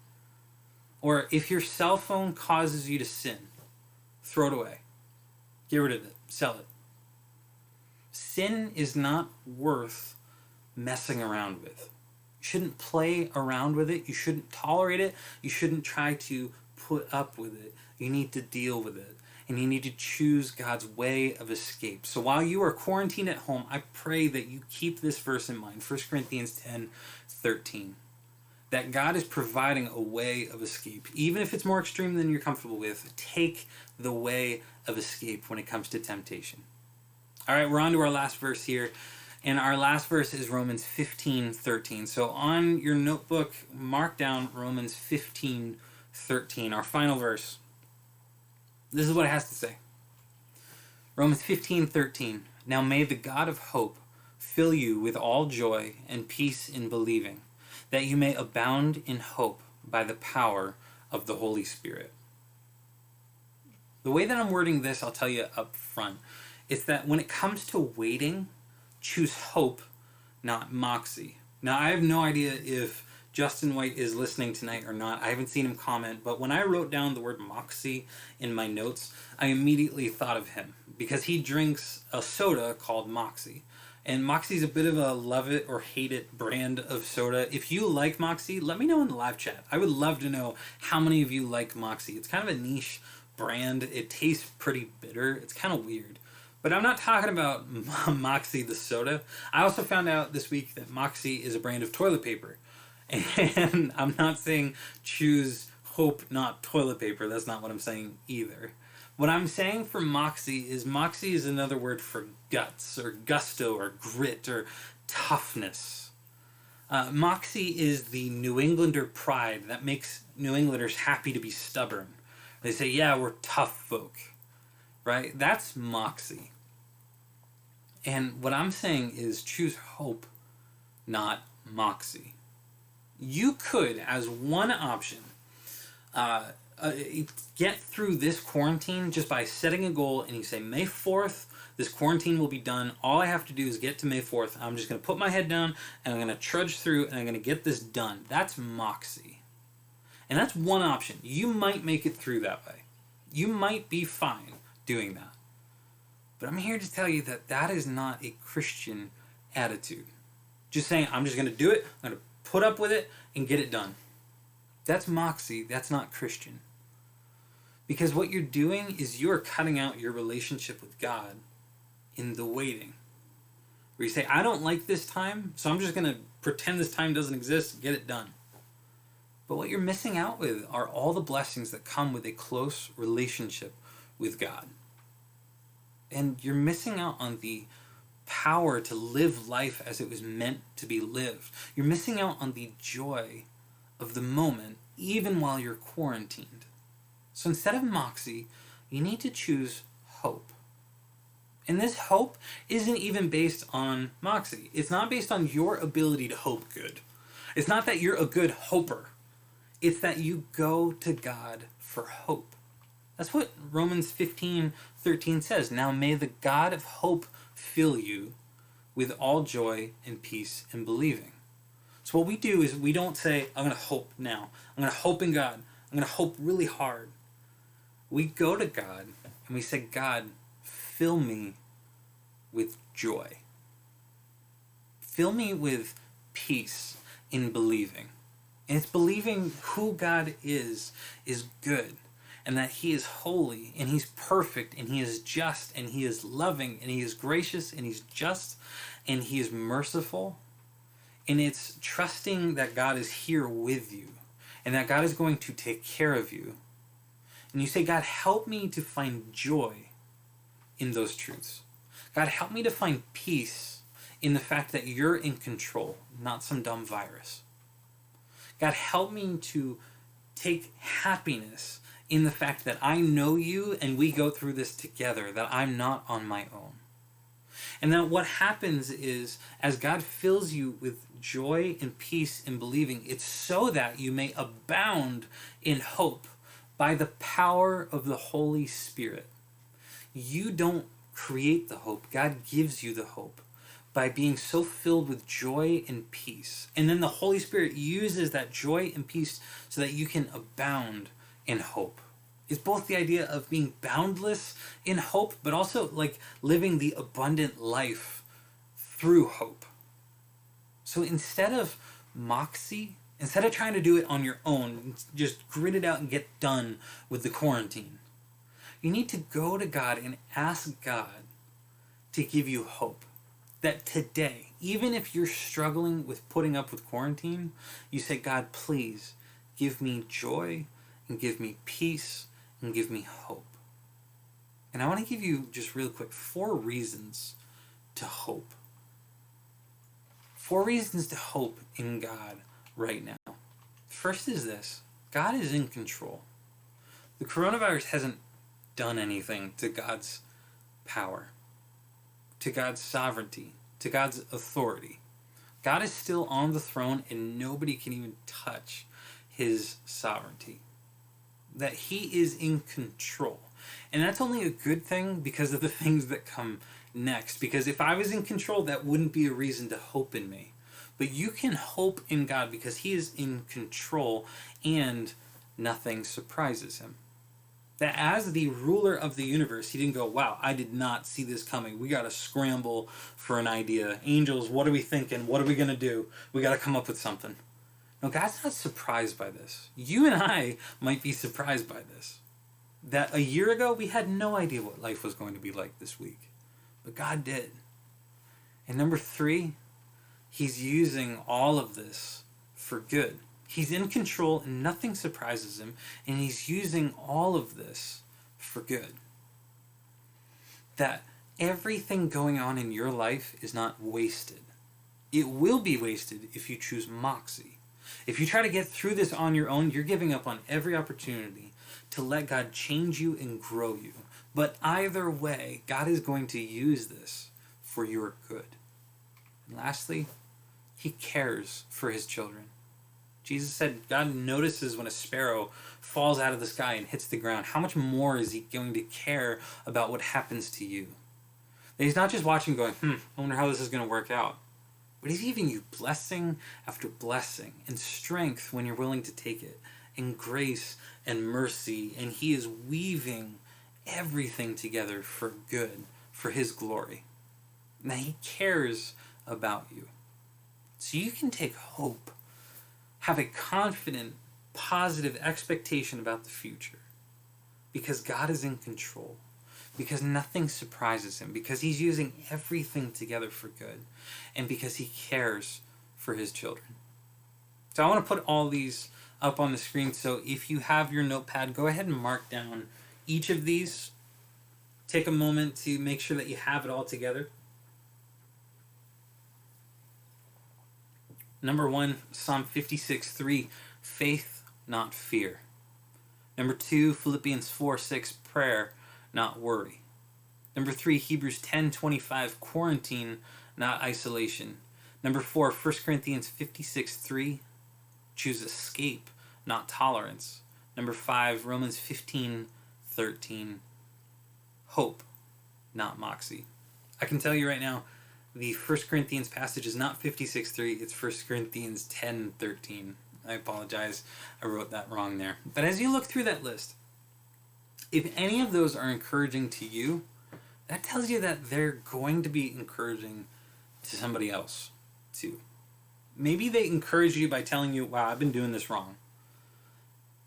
Or if your cell phone causes you to sin, throw it away. Get rid of it. Sell it. Sin is not worth messing around with. You shouldn't play around with it. You shouldn't tolerate it. You shouldn't try to put up with it. You need to deal with it. And you need to choose God's way of escape. So while you are quarantined at home, I pray that you keep this verse in mind, 1 Corinthians 10:13. That God is providing a way of escape. Even if it's more extreme than you're comfortable with, take the way of escape when it comes to temptation. All right, we're on to our last verse here. And our last verse is Romans 15:13. So on your notebook, mark down Romans 15:13, our final verse. This is what it has to say. Romans 15:13. Now may the God of hope fill you with all joy and peace in believing, that you may abound in hope by the power of the Holy Spirit. The way that I'm wording this, I'll tell you up front, is that when it comes to waiting, choose hope, not moxie. Now, I have no idea if Justin White is listening tonight or not. I haven't seen him comment, but when I wrote down the word moxie in my notes, I immediately thought of him because he drinks a soda called Moxie. And Moxie's a bit of a love it or hate it brand of soda. If you like Moxie, let me know in the live chat. I would love to know how many of you like Moxie. It's kind of a niche brand. It tastes pretty bitter. It's kind of weird. But I'm not talking about Moxie the soda. I also found out this week that Moxie is a brand of toilet paper. And I'm not saying choose hope, not toilet paper. That's not what I'm saying either. What I'm saying for Moxie is another word for guts or gusto or grit or toughness. Moxie is the New Englander pride that makes New Englanders happy to be stubborn. They say, yeah, we're tough folk, right? That's Moxie. And what I'm saying is choose hope, not Moxie. You could, as one option, get through this quarantine just by setting a goal and you say, May 4th, this quarantine will be done. All I have to do is get to May 4th. I'm just going to put my head down and I'm going to trudge through and I'm going to get this done. That's Moxie. And that's one option. You might make it through that way. You might be fine doing that. But I'm here to tell you that that is not a Christian attitude. Just saying, I'm just going to do it, I'm going to put up with it, and get it done. That's Moxie. That's not Christian. Because what you're doing is you're cutting out your relationship with God in the waiting. Where you say, I don't like this time, so I'm just going to pretend this time doesn't exist and get it done. But what you're missing out with are all the blessings that come with a close relationship with God. And you're missing out on the power to live life as it was meant to be lived. You're missing out on the joy of the moment, even while you're quarantined. So instead of moxie, you need to choose hope. And this hope isn't even based on moxie. It's not based on your ability to hope good. It's not that you're a good hoper. It's that you go to God for hope. That's what Romans 15:13 says. Now may the God of hope fill you with all joy and peace in believing. So what we do is we don't say, I'm going to hope now. I'm going to hope in God. I'm going to hope really hard. We go to God and we say, God, fill me with joy. Fill me with peace in believing. And it's believing who God is good, and that he is holy, and he's perfect, and he is just, and he is loving, and he is gracious, and he's just, and he is merciful. And it's trusting that God is here with you, and that God is going to take care of you. And you say, God, help me to find joy in those truths. God, help me to find peace in the fact that you're in control, not some dumb virus. God, help me to take happiness in the fact that I know you and we go through this together, that I'm not on my own. And then what happens is, as God fills you with joy and peace in believing, it's so that you may abound in hope by the power of the Holy Spirit. You don't create the hope. God gives you the hope by being so filled with joy and peace. And then the Holy Spirit uses that joy and peace so that you can abound in hope. It's both the idea of being boundless in hope, but also like living the abundant life through hope. So instead of moxie, instead of trying to do it on your own, just grit it out and get done with the quarantine, you need to go to God and ask God to give you hope. That today, even if you're struggling with putting up with quarantine, you say, God, please give me joy and give me peace and give me hope. And I want to give you just real quick 4 reasons to hope. 4 reasons to hope in God right now. First is this: God is in control. The coronavirus hasn't done anything to God's power, to God's sovereignty, to God's authority. God is still on the throne and nobody can even touch his sovereignty. That he is in control. And that's only a good thing because of the things that come next. Because if I was in control, that wouldn't be a reason to hope in me. But you can hope in God because he is in control and nothing surprises him. That as the ruler of the universe, he didn't go, wow, I did not see this coming. We got to scramble for an idea. Angels, what are we thinking? What are we going to do? We got to come up with something. No, God's not surprised by this. You and I might be surprised by this. That a year ago, we had no idea what life was going to be like this week. But God did. And number 3, he's using all of this for good. He's in control and nothing surprises him, and he's using all of this for good. That everything going on in your life is not wasted. It will be wasted if you choose moxie. If you try to get through this on your own, you're giving up on every opportunity to let God change you and grow you. But either way, God is going to use this for your good. And lastly, he cares for his children. Jesus said God notices when a sparrow falls out of the sky and hits the ground. How much more is he going to care about what happens to you? That he's not just watching going, I wonder how this is going to work out. But he's giving you blessing after blessing and strength when you're willing to take it, and grace and mercy. And he is weaving everything together for good, for his glory. Now he cares about you. So you can take hope. Have a confident, positive expectation about the future because God is in control, because nothing surprises him, because he's using everything together for good, and because he cares for his children. So I want to put all these up on the screen. So if you have your notepad, go ahead and mark down each of these. Take a moment to make sure that you have it all together. Number 1, Psalm 56:3, faith, not fear. Number 2, Philippians 4:6, prayer, not worry. Number 3, Hebrews 10:25, quarantine, not isolation. Number 4, 1 Corinthians 56:3, choose escape, not tolerance. Number 5, Romans 15:13, hope, not moxie. I can tell you right now, the 1 Corinthians passage is not 56:3, it's 1 Corinthians 10:13. I apologize, I wrote that wrong there. But as you look through that list, if any of those are encouraging to you, that tells you that they're going to be encouraging to somebody else too. Maybe they encourage you by telling you, wow, I've been doing this wrong.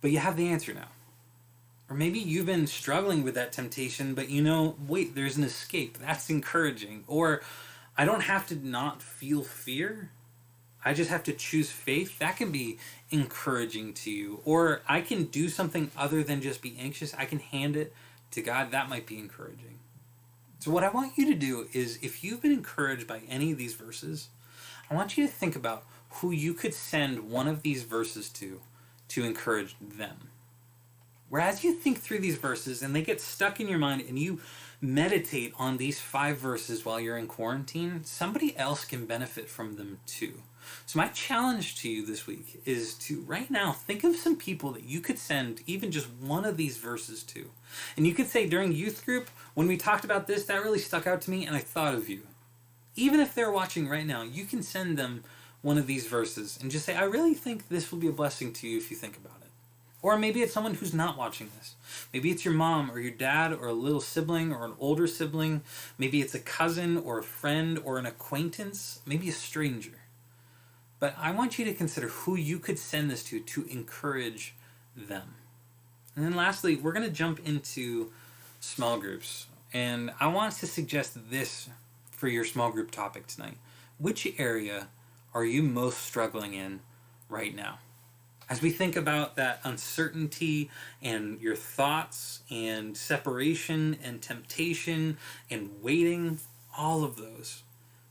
But you have the answer now. Or maybe you've been struggling with that temptation, but you know, wait, there's an escape. That's encouraging. Or I don't have to not feel fear. I just have to choose faith. That can be encouraging to you. Or I can do something other than just be anxious. I can hand it to God. That might be encouraging. So what I want you to do is, if you've been encouraged by any of these verses, I want you to think about who you could send one of these verses to encourage them. Whereas you think through these verses and they get stuck in your mind and you meditate on these 5 verses while you're in quarantine, somebody else can benefit from them too. So my challenge to you this week is to right now think of some people that you could send even just one of these verses to. And you could say, during youth group, when we talked about this, that really stuck out to me and I thought of you. Even if they're watching right now, you can send them one of these verses and just say, I really think this will be a blessing to you if you think about it. Or maybe it's someone who's not watching this. Maybe it's your mom or your dad or a little sibling or an older sibling. Maybe it's a cousin or a friend or an acquaintance. Maybe a stranger. But I want you to consider who you could send this to encourage them. And then lastly, we're going to jump into small groups. And I want to suggest this for your small group topic tonight. Which area are you most struggling in right now? As we think about that uncertainty and your thoughts and separation and temptation and waiting, all of those,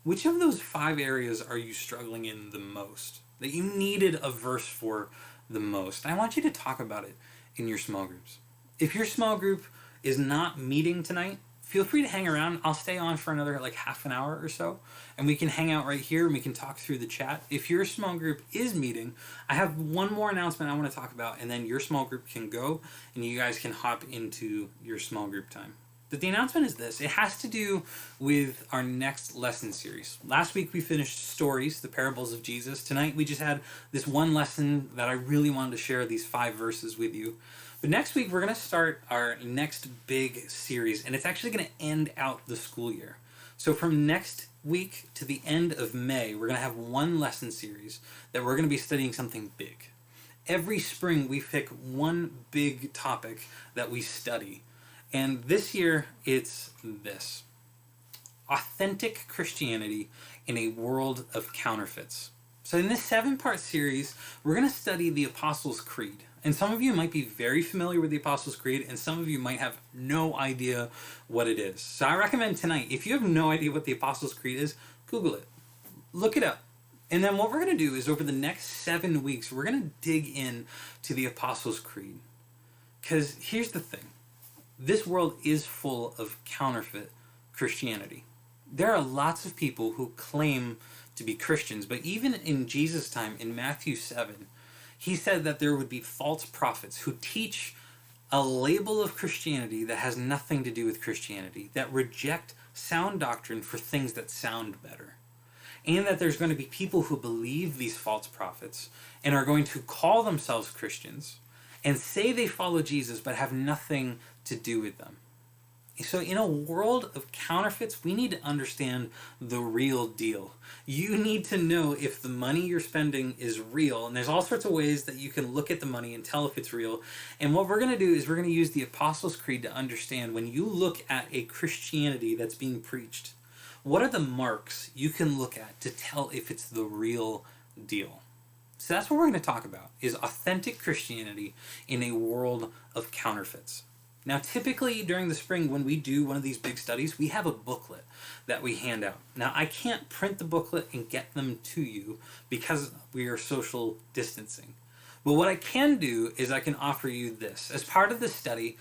which of those 5 areas are you struggling in the most? That you needed a verse for the most? I want you to talk about it in your small groups. If your small group is not meeting tonight, feel free to hang around. I'll stay on for another half an hour or so, and we can hang out right here and we can talk through the chat. If your small group is meeting, I have one more announcement I want to talk about, and then your small group can go and you guys can hop into your small group time. But the announcement is this. It has to do with our next lesson series. Last week we finished stories, the parables of Jesus. Tonight we just had this one lesson that I really wanted to share these 5 verses with you. But next week, we're going to start our next big series, and it's actually going to end out the school year. So from next week to the end of May, we're going to have one lesson series that we're going to be studying something big. Every spring, we pick one big topic that we study. And this year, it's this: authentic Christianity in a world of counterfeits. So in this 7-part series, we're going to study the Apostles' Creed. And some of you might be very familiar with the Apostles' Creed, and some of you might have no idea what it is. So I recommend tonight, if you have no idea what the Apostles' Creed is, Google it. Look it up. And then what we're going to do is over the next 7 weeks, we're going to dig in to the Apostles' Creed. Because here's the thing. This world is full of counterfeit Christianity. There are lots of people who claim to be Christians, but even in Jesus' time, in Matthew 7, he said that there would be false prophets who teach a label of Christianity that has nothing to do with Christianity, that reject sound doctrine for things that sound better. And that there's going to be people who believe these false prophets and are going to call themselves Christians and say they follow Jesus but have nothing to do with them. So in a world of counterfeits, we need to understand the real deal. You need to know if the money you're spending is real. And there's all sorts of ways that you can look at the money and tell if it's real. And what we're going to do is we're going to use the Apostles' Creed to understand when you look at a Christianity that's being preached, what are the marks you can look at to tell if it's the real deal? So that's what we're going to talk about, is authentic Christianity in a world of counterfeits. Now, typically during the spring when we do one of these big studies, we have a booklet that we hand out. Now, I can't print the booklet and get them to you because we are social distancing. But what I can do is I can offer you this. As part of the study,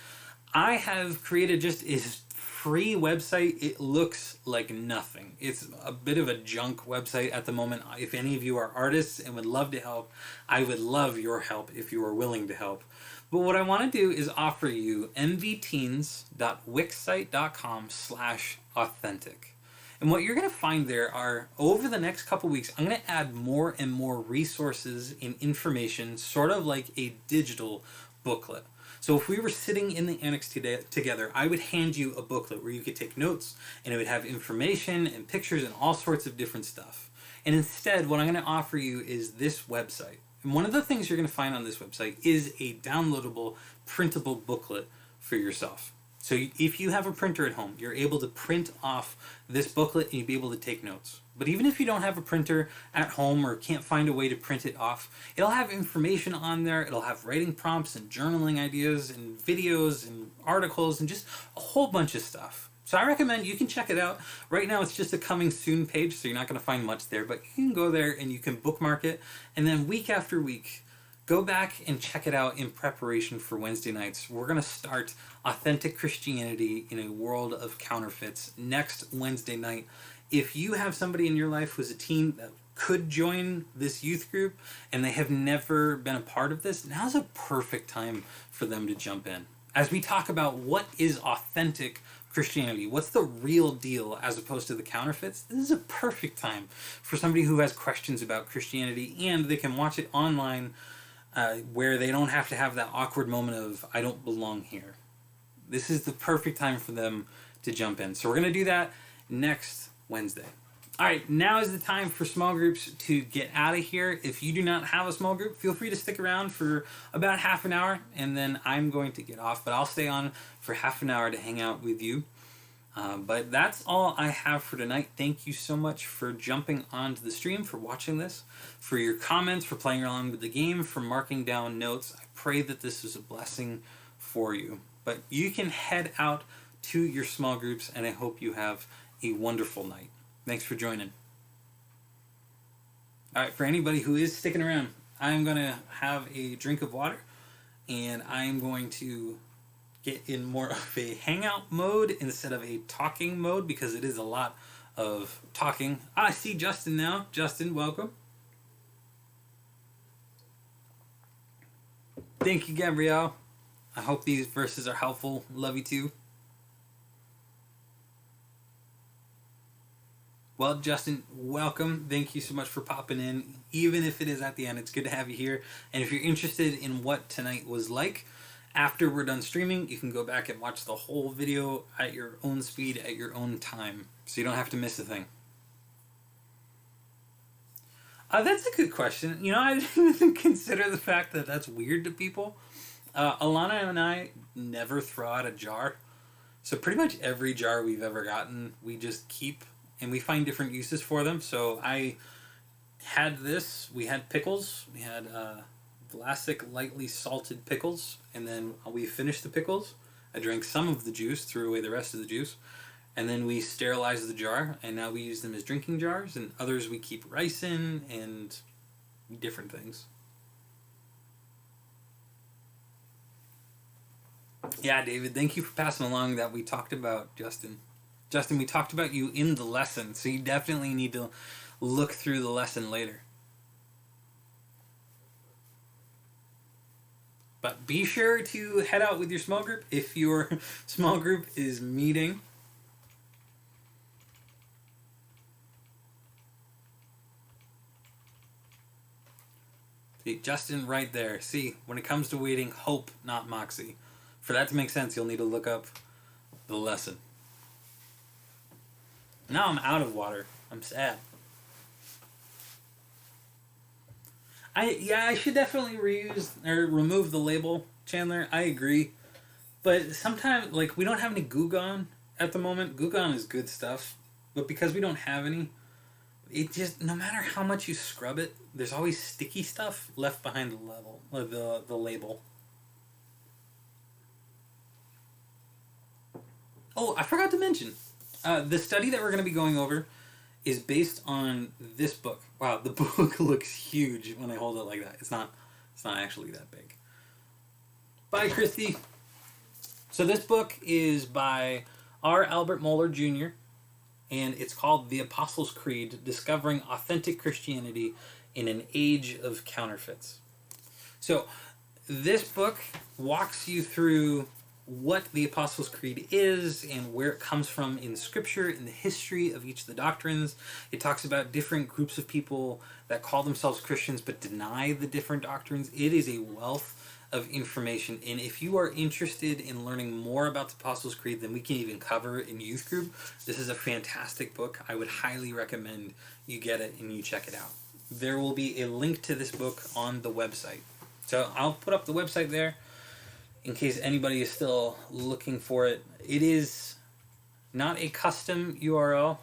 I have created just a free website. It looks like nothing. It's a bit of a junk website at the moment. If any of you are artists and would love to help, I would love your help if you are willing to help. But what I want to do is offer you mvteens.wixsite.com/authentic. And what you're going to find there are, over the next couple weeks, I'm going to add more and more resources and information, sort of like a digital booklet. So if we were sitting in the annex together, I would hand you a booklet where you could take notes, and it would have information and pictures and all sorts of different stuff. And instead, what I'm going to offer you is this website. And one of the things you're going to find on this website is a downloadable, printable booklet for yourself. So if you have a printer at home, you're able to print off this booklet and you'll be able to take notes. But even if you don't have a printer at home or can't find a way to print it off, it'll have information on there. It'll have writing prompts and journaling ideas and videos and articles and just a whole bunch of stuff. So I recommend you can check it out. Right now it's just a coming soon page, so you're not going to find much there, but you can go there and you can bookmark it. And then week after week, go back and check it out in preparation for Wednesday nights. We're going to start Authentic Christianity in a World of Counterfeits next Wednesday night. If you have somebody in your life who's a teen that could join this youth group and they have never been a part of this, now's a perfect time for them to jump in. As we talk about what is authentic Christianity, what's the real deal as opposed to the counterfeits, this is a perfect time for somebody who has questions about Christianity, and they can watch it online where they don't have to have that awkward moment of, I don't belong here. This is the perfect time for them to jump in. So we're going to do that next Wednesday. All right, now is the time for small groups to get out of here. If you do not have a small group, feel free to stick around for about half an hour, and then I'm going to get off. But I'll stay on for half an hour to hang out with you. But that's all I have for tonight. Thank you so much for jumping onto the stream, for watching this, for your comments, for playing along with the game, for marking down notes. I pray that this is a blessing for you. But you can head out to your small groups, and I hope you have a wonderful night. Thanks for joining. All right, for anybody who is sticking around, I'm going to have a drink of water, and I'm going to get in more of a hangout mode instead of a talking mode, because it is a lot of talking. I see Justin now. Justin, welcome. Thank you, Gabrielle. I hope these verses are helpful. Love you too. Well, Justin, welcome. Thank you so much for popping in. Even if it is at the end, it's good to have you here. And if you're interested in what tonight was like, after we're done streaming, you can go back and watch the whole video at your own speed, at your own time, so you don't have to miss a thing. That's a good question. You know, I didn't even consider the fact that that's weird to people. Alana and I never throw out a jar. So pretty much every jar we've ever gotten, we just keep, and we find different uses for them. So I had this. We had pickles. We had Vlasic lightly salted pickles, and then we finished the pickles. I drank some of the juice, threw away the rest of the juice, and then we sterilized the jar, and now we use them as drinking jars, and others we keep rice in, and different things. Yeah, David, thank you for passing along that we talked about Justin. Justin, we talked about you in the lesson, so you definitely need to look through the lesson later. But be sure to head out with your small group if your small group is meeting. See, Justin right there. See, when it comes to waiting, hope, not moxie. For that to make sense, you'll need to look up the lesson. Now I'm out of water. I'm sad. I should definitely reuse or remove the label, Chandler. I agree. But sometimes, like, we don't have any Goo Gone at the moment. Goo Gone is good stuff. But because we don't have any, it just, no matter how much you scrub it, there's always sticky stuff left behind the label. Oh, I forgot to mention, the study that we're going to be going over is based on this book. Wow, the book looks huge when I hold it like that. It's not actually that big. Bye, Christy. So this book is by R. Albert Mohler Jr., and it's called The Apostles' Creed, Discovering Authentic Christianity in an Age of Counterfeits. So this book walks you through what the Apostles' Creed is and where it comes from in Scripture, in the history of each of the doctrines. It talks about different groups of people that call themselves Christians but deny the different doctrines. It is a wealth of information, and if you are interested in learning more about the Apostles' Creed than we can even cover in youth group, this is a fantastic book. I would highly recommend you get it and you check it out. There will be a link to this book on the website. So I'll put up the website there in case anybody is still looking for it. It is not a custom URL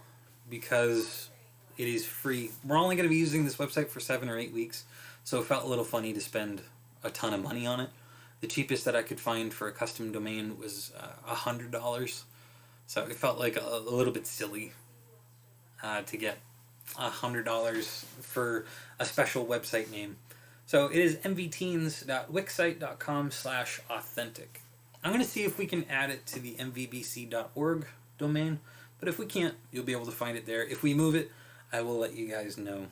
because it is free. We're only going to be using this website for 7 or 8 weeks, so it felt a little funny to spend a ton of money on it. The cheapest that I could find for a custom domain was $100, so it felt like a little bit silly to get $100 for a special website name. So it is mvteens.wixsite.com/authentic. I'm going to see if we can add it to the mvbc.org domain, but if we can't, you'll be able to find it there. If we move it, I will let you guys know.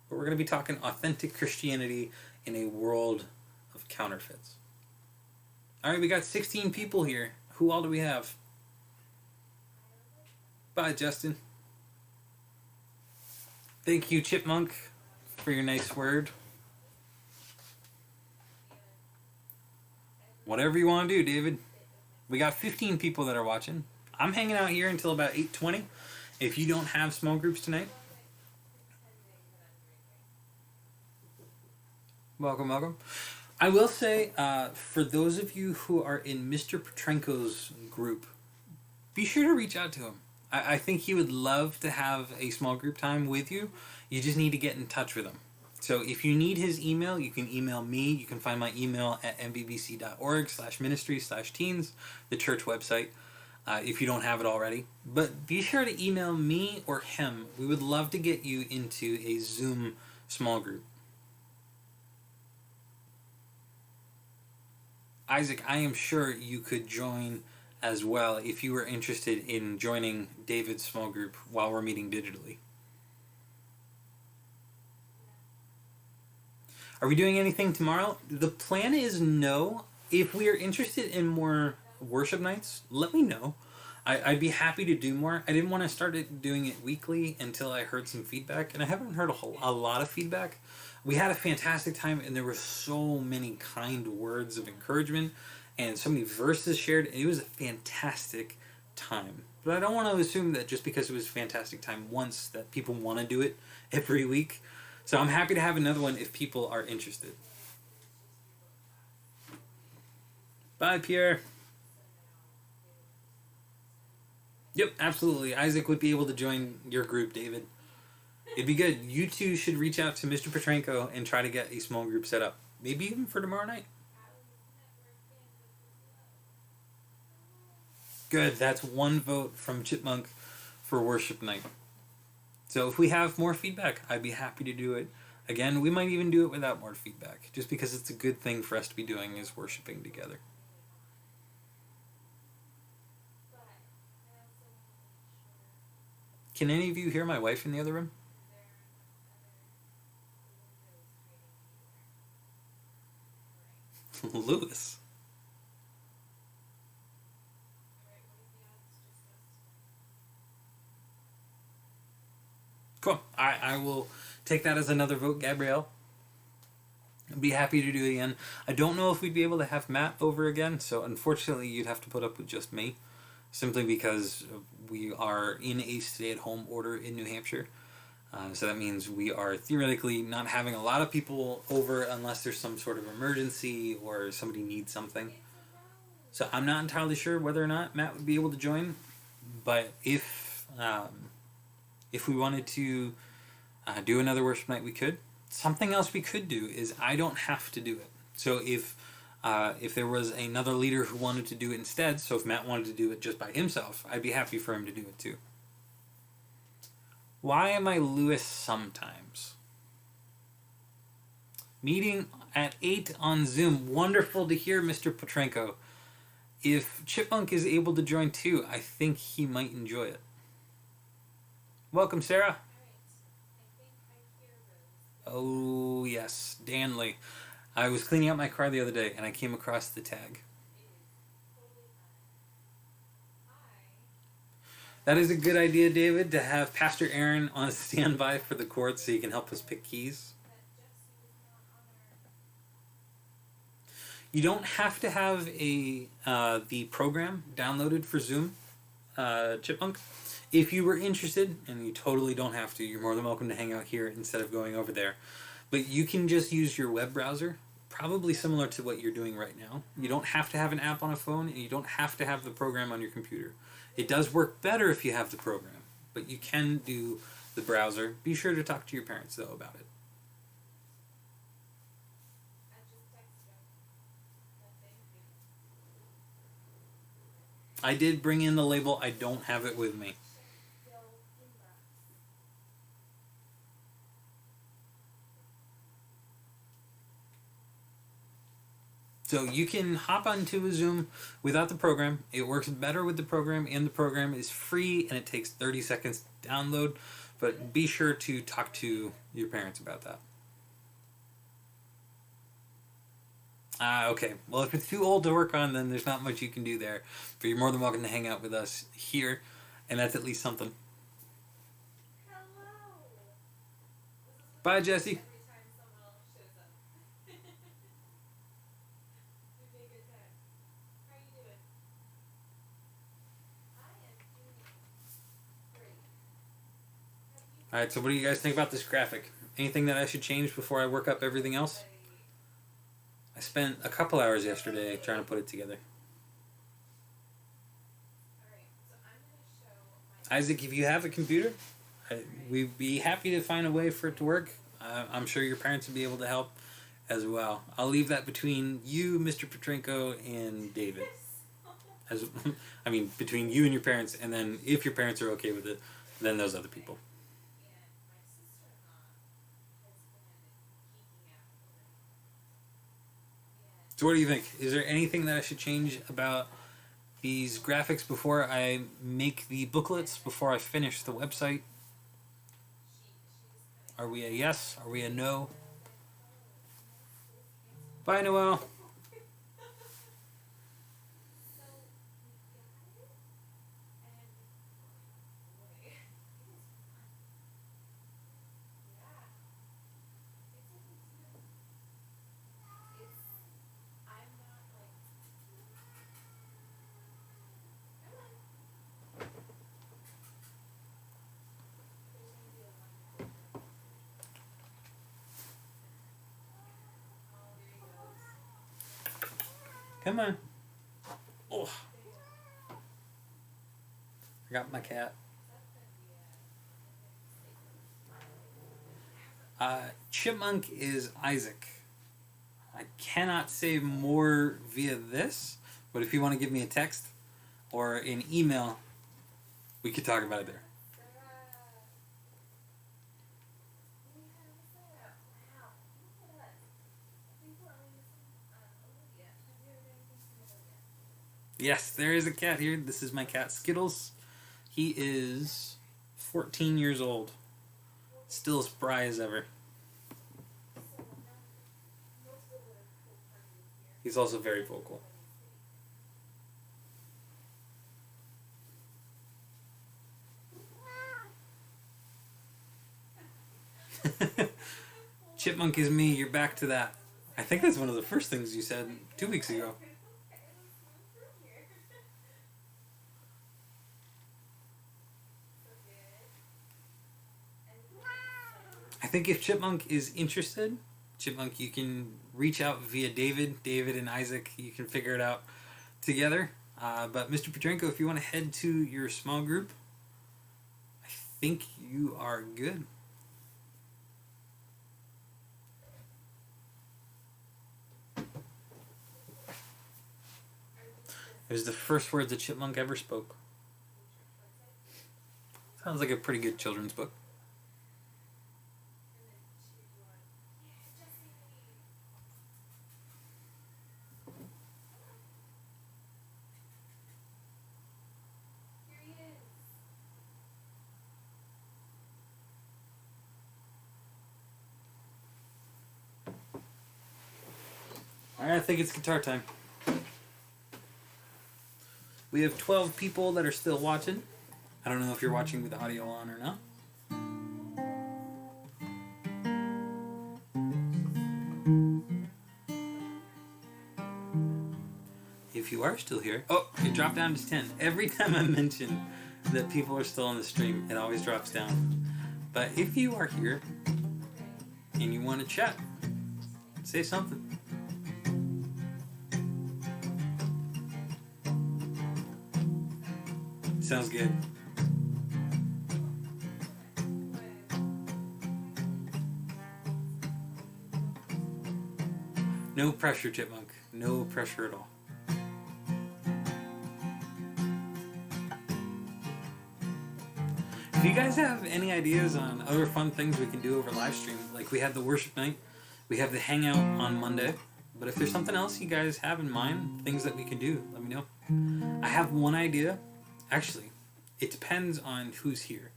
But we're going to be talking authentic Christianity in a world of counterfeits. All right, we got 16 people here. Who all do we have? Bye, Justin. Thank you, Chipmunk, for your nice word. Whatever you want to do, David. We got 15 people that are watching. I'm hanging out here until about 8:20. If you don't have small groups tonight, welcome. I will say, for those of you who are in Mr. Petrenko's group, be sure to reach out to him. I think he would love to have a small group time with you. You just need to get in touch with him. So if you need his email, you can email me. You can find my email at mbbc.org/ministry/teens, the church website, if you don't have it already. But be sure to email me or him. We would love to get you into a Zoom small group. Isaac, I am sure you could join as well if you were interested in joining David's small group while we're meeting digitally. Are we doing anything tomorrow? The plan is no. If we are interested in more worship nights, let me know. I'd be happy to do more. I didn't want to start doing it weekly until I heard some feedback, and I haven't heard a lot of feedback. We had a fantastic time, and there were so many kind words of encouragement and so many verses shared. It was a fantastic time. But I don't want to assume that just because it was a fantastic time once that people want to do it every week. So I'm happy to have another one if people are interested. Bye, Pierre. Yep, absolutely. Isaac would be able to join your group, David. It'd be good. You two should reach out to Mr. Petrenko and try to get a small group set up. Maybe even for tomorrow night. Good. That's one vote from Chipmunk for worship night. So if we have more feedback, I'd be happy to do it. Again, we might even do it without more feedback, just because it's a good thing for us to be doing is worshiping together. Can any of you hear my wife in the other room? Lewis. Cool. I will take that as another vote, Gabrielle. I'd be happy to do it again. I don't know if we'd be able to have Matt over again, so unfortunately you'd have to put up with just me, simply because we are in a stay-at-home order in New Hampshire. So that means we are theoretically not having a lot of people over unless there's some sort of emergency or somebody needs something. So I'm not entirely sure whether or not Matt would be able to join, but if we wanted to do another worship night, we could. Something else we could do is I don't have to do it. So if there was another leader who wanted to do it instead, so if Matt wanted to do it just by himself, I'd be happy for him to do it too. Why am I Lewis sometimes? Meeting at 8 on Zoom. Wonderful to hear, Mr. Petrenko. If Chipmunk is able to join too, I think he might enjoy it. Welcome, Sarah. Oh, yes, Danley. I was cleaning out my car the other day and I came across the tag. That is a good idea, David, to have Pastor Aaron on standby for the court so he can help us pick keys. You don't have to have the program downloaded for Zoom, Chipmunk. If you were interested, and you totally don't have to, you're more than welcome to hang out here instead of going over there. But you can just use your web browser, probably similar to what you're doing right now. You don't have to have an app on a phone, and you don't have to have the program on your computer. It does work better if you have the program, but you can do the browser. Be sure to talk to your parents, though, about it. I did bring in the label. I don't have it with me. So you can hop onto a Zoom without the program. It works better with the program, and the program is free, and it takes 30 seconds to download. But be sure to talk to your parents about that. Okay. Well, if it's too old to work on, then there's not much you can do there. But you're more than welcome to hang out with us here, and that's at least something. Bye, Jesse. Alright, so what do you guys think about this graphic? Anything that I should change before I work up everything else? I spent a couple hours yesterday trying to put it together. Isaac, if you have a computer, we'd be happy to find a way for it to work. I'm sure your parents would be able to help as well. I'll leave that between you, Mr. Petrenko, and David. Between you and your parents, and then if your parents are okay with it, then those other people. So what do you think? Is there anything that I should change about these graphics before I make the booklets, before I finish the website? Are we a yes? Are we a no? Bye, Noel. Come on. Oh. I got my cat. Chipmunk is Isaac. I cannot say more via this, but if you want to give me a text or an email, we could talk about it there. Yes, there is a cat here. This is my cat, Skittles. He is 14 years old. Still as spry as ever. He's also very vocal. Chipmunk is me. You're back to that. I think that's one of the first things you said 2 weeks ago. I think if Chipmunk is interested, Chipmunk, you can reach out via David and Isaac. You can figure it out together. But Mr. Petrenko, if you want to head to your small group, I think you are good. It was the first words a chipmunk ever spoke. Sounds like a pretty good children's book. Alright, I think it's guitar time. We have 12 people that are still watching. I don't know if you're watching with the audio on or not. If you are still here... Oh, it dropped down to 10. Every time I mention that people are still on the stream, it always drops down. But if you are here and you want to chat, say something. Sounds good. No pressure, Chipmunk. No pressure at all. If you guys have any ideas on other fun things we can do over live stream, like we had the worship night, we have the hangout on Monday, but if there's something else you guys have in mind, things that we can do, let me know. I have one idea. Actually, it depends on who's here.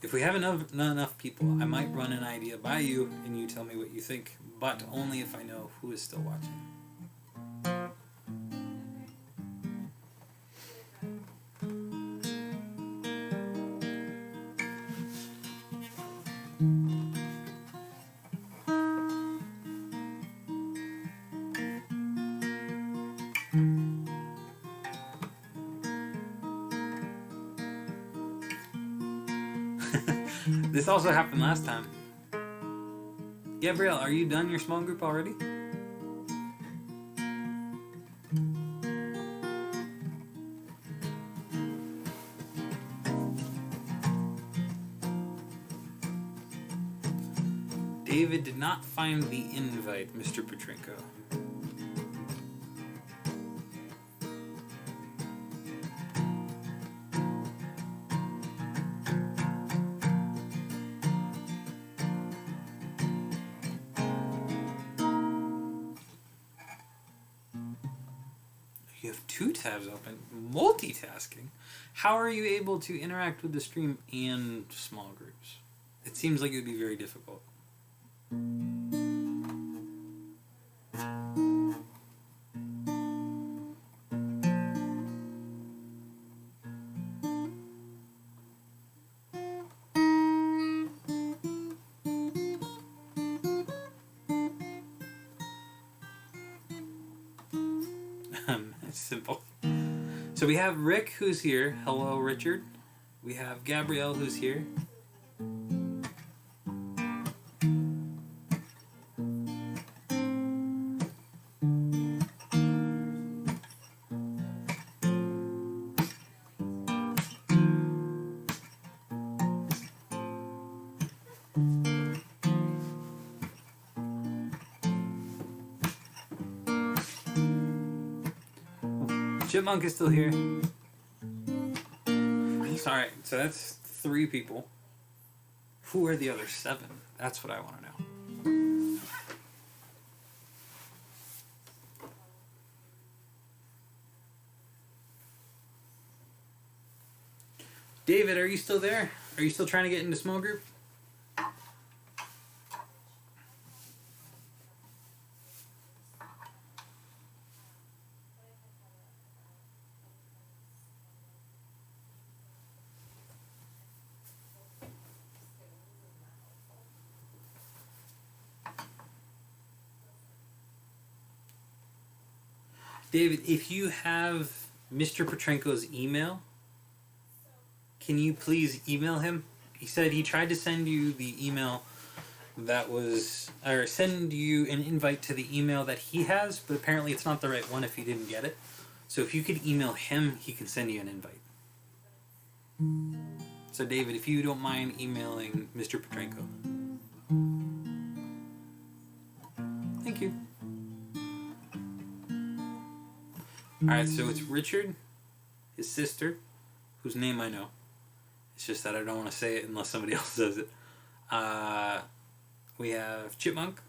If we have not enough people, I might run an idea by you and you tell me what you think, but only if I know who is still watching. This also happened last time. Gabrielle, are you done your small group already? David did not find the invite, Mr. Petrenko. You have two tabs open, multitasking. How are you able to interact with the stream and small groups? It seems like it would be very difficult. It's simple. So we have Rick, who's here. Hello, Richard. We have Gabrielle, who's here. Chipmunk is still here. Sorry, so that's 3 people. Who are the other 7? That's what I want to know. David, are you still there? Are you still trying to get into small group? David, if you have Mr. Petrenko's email, can you please email him? He said he tried to send you the email that was, or send you an invite to the email that he has, but apparently it's not the right one if you didn't get it. So if you could email him, he can send you an invite. So David, if you don't mind emailing Mr. Petrenko. Thank you. Alright, so it's Richard, his sister, whose name I know. It's just that I don't want to say it unless somebody else says it. We have Chipmunk,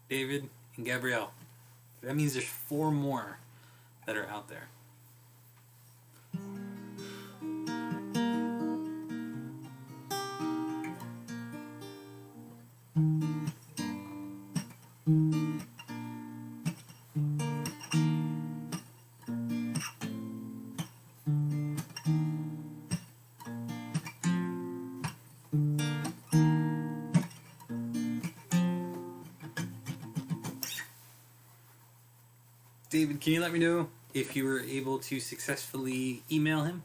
David, and Gabrielle. That means there's 4 more that are out there. David, can you let me know if you were able to successfully email him?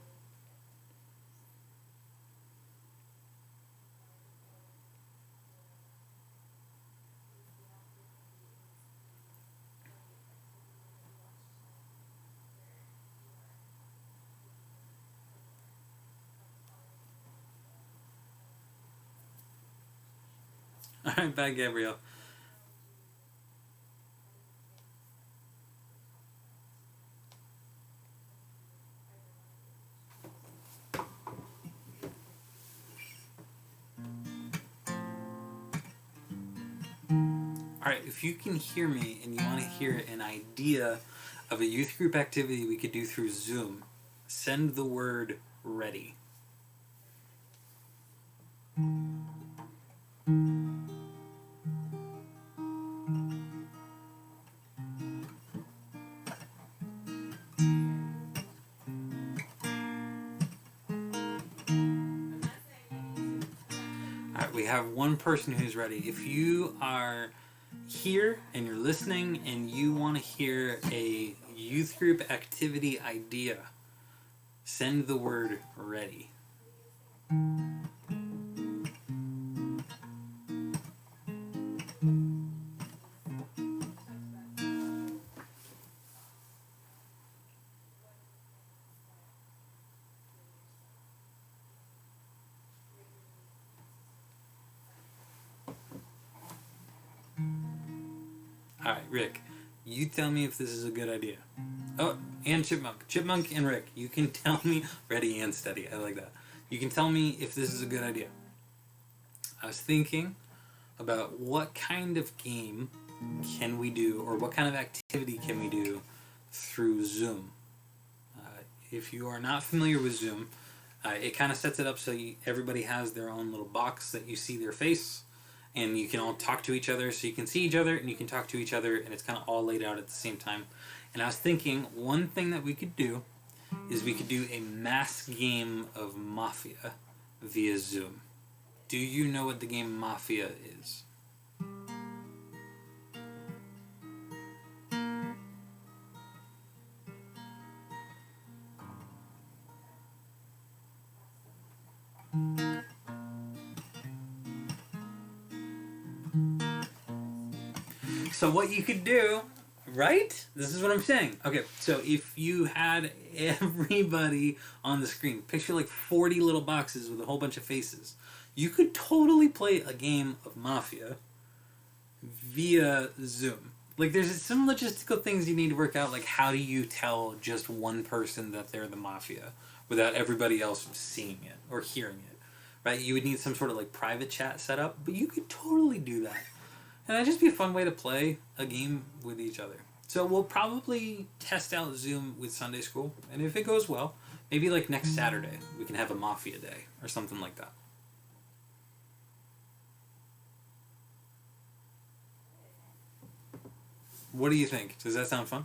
Alright, bye, Gabrielle. Alright, if you can hear me and you want to hear an idea of a youth group activity we could do through Zoom, send the word ready. Alright, we have one person who's ready. If you are here and you're listening and you want to hear a youth group activity idea, send the word ready. Alright, Rick, you tell me if this is a good idea. Oh, and Chipmunk. Chipmunk and Rick, you can tell me, ready and steady, I like that. You can tell me if this is a good idea. I was thinking about what kind of game can we do, or what kind of activity can we do through Zoom. If you are not familiar with Zoom, it kind of sets it up so everybody has their own little box that you see their face, and you can all talk to each other, so you can see each other and you can talk to each other, and it's kind of all laid out at the same time. And I was thinking one thing that we could do is we could do a mass game of Mafia via Zoom. Do you know what the game Mafia is? So what you could do, right? This is what I'm saying. Okay, so if you had everybody on the screen, picture like 40 little boxes with a whole bunch of faces. You could totally play a game of Mafia via Zoom. Like, there's some logistical things you need to work out, like how do you tell just one person that they're the Mafia without everybody else seeing it or hearing it, right? You would need some sort of like private chat set up, but you could totally do that. And that'd just be a fun way to play a game with each other. So we'll probably test out Zoom with Sunday school, and if it goes well, maybe like next Saturday we can have a Mafia day or something like that. What do you think? Does that sound fun?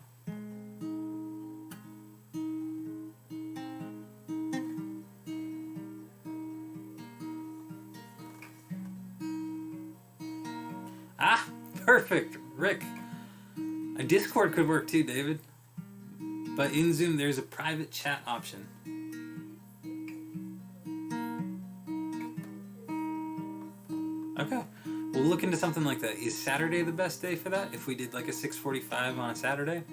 Ah, perfect, Rick. A Discord could work too, David. But in Zoom, there's a private chat option. Okay, we'll look into something like that. Is Saturday the best day for that? If we did like a 6:45 on a Saturday?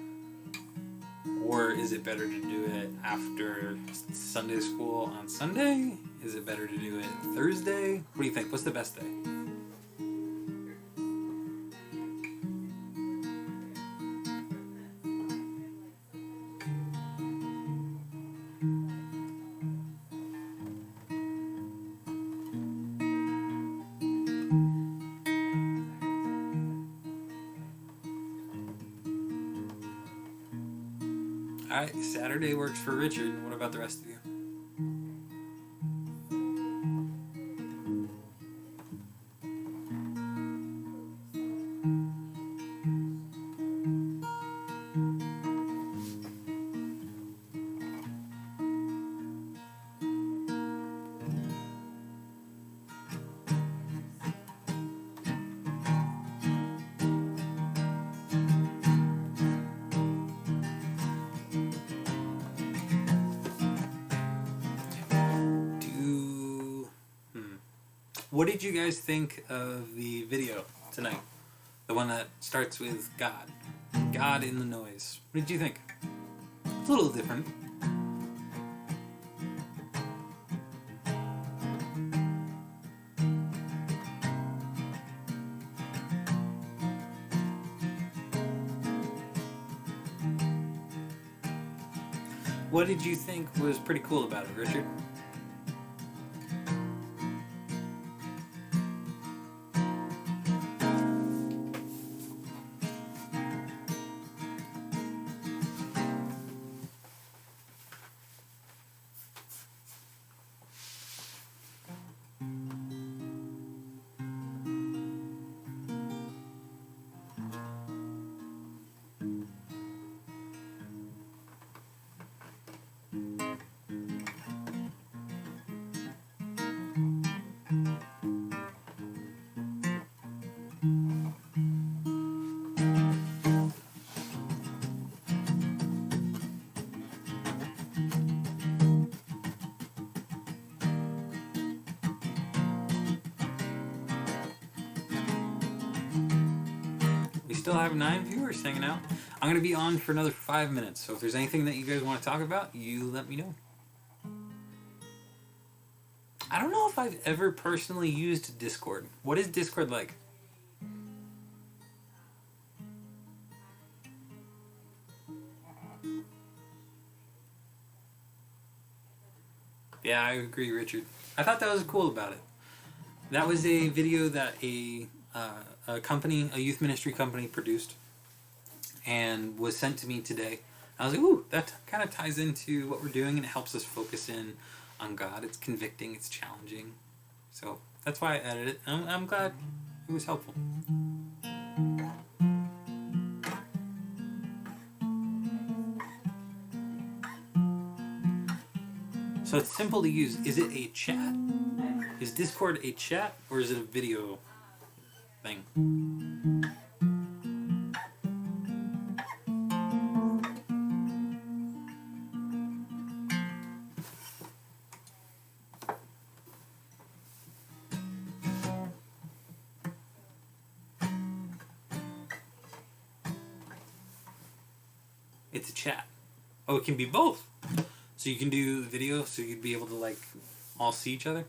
Or is it better to do it after Sunday school on Sunday? Is it better to do it Thursday? What do you think? What's the best day? Saturday works for Richard. What about the rest of you? What did you guys think of the video tonight? The one that starts with God. God in the noise. What did you think? It's a little different. What did you think was pretty cool about it, Richard? We still have 9 viewers hanging out. I'm going to be on for another 5 minutes, so if there's anything that you guys want to talk about, you let me know. I don't know if I've ever personally used Discord. What is Discord like? Yeah, I agree, Richard. I thought that was cool about it. That was a video that a company, a youth ministry company, produced and was sent to me today. I was like, ooh, that kind of ties into what we're doing, and it helps us focus in on God. It's convicting, it's challenging. So that's why I added it. I'm glad it was helpful. So it's simple to use. Is it a chat? Is Discord a chat, or is it a video thing? It's a chat. Oh, it can be both. So you can do video, so you'd be able to like all see each other.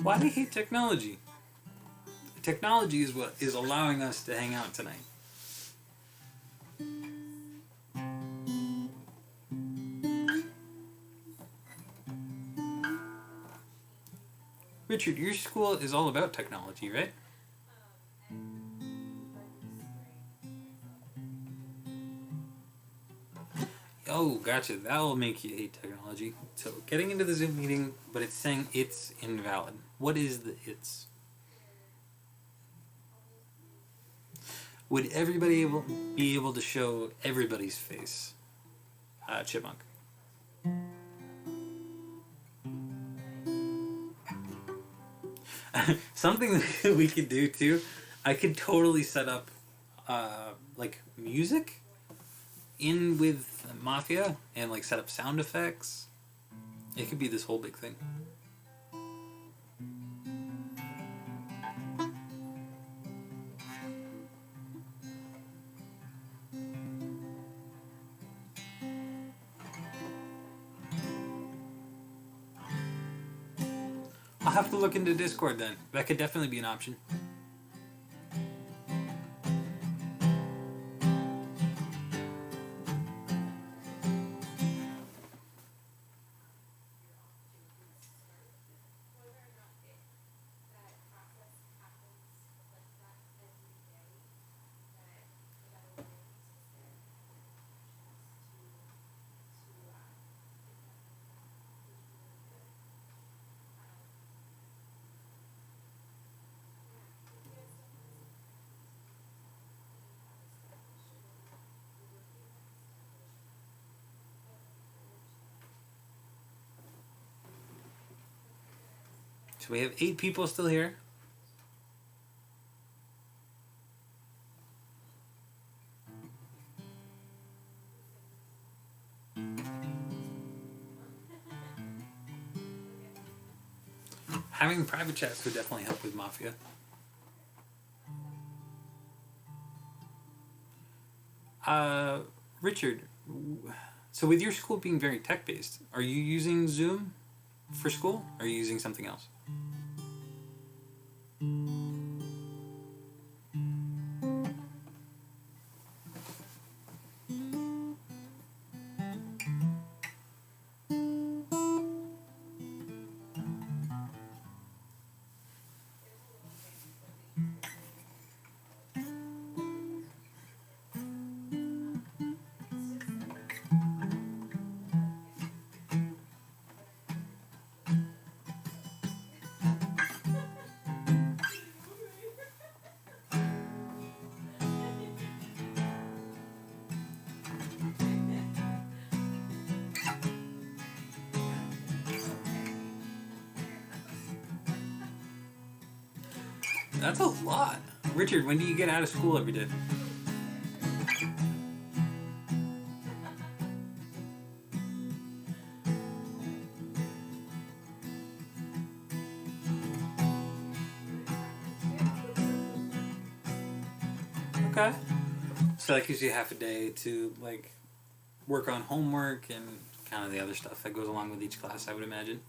Why do you hate technology? Technology is what is allowing us to hang out tonight. Richard, your school is all about technology, right? Oh, gotcha. That'll make you hate technology. So, getting into the Zoom meeting, but it's saying it's invalid. What is the it's? Would everybody be able to show everybody's face? Chipmunk. Something that we could do too, I could totally set up like music in with Mafia and like set up sound effects It could be this whole big thing. I'll have to look into Discord then. That could definitely be an option. So we have 8 people still here. Having private chats would definitely help with Mafia. Richard, so with your school being very tech-based, are you using Zoom for school? Or are you using something else? That's a lot. Richard, when do you get out of school every day? Okay. So that gives you half a day to like work on homework and kind of the other stuff that goes along with each class, I would imagine.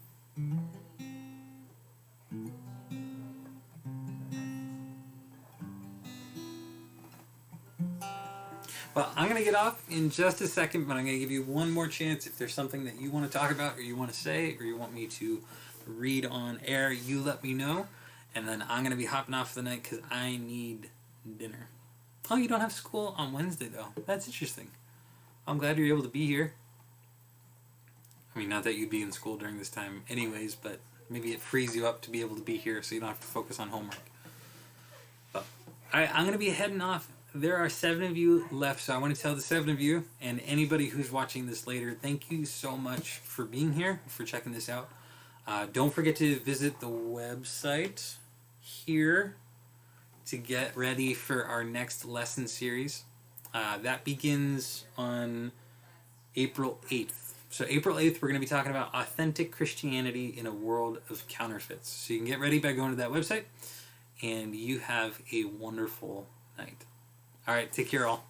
Well, I'm going to get off in just a second, but I'm going to give you one more chance. If there's something that you want to talk about or you want to say or you want me to read on air, you let me know. And then I'm going to be hopping off for the night because I need dinner. Oh, you don't have school on Wednesday, though. That's interesting. I'm glad you're able to be here. I mean, not that you'd be in school during this time anyways, but maybe it frees you up to be able to be here so you don't have to focus on homework. But I'm going to be heading off. There are 7 of you left, so I want to tell the 7 of you and anybody who's watching this later, thank you so much for being here, for checking this out. Don't forget to visit the website here to get ready for our next lesson series. That begins on April 8th. So April 8th, we're going to be talking about authentic Christianity in a world of counterfeits. So you can get ready by going to that website, and you have a wonderful night. All right, take care, all.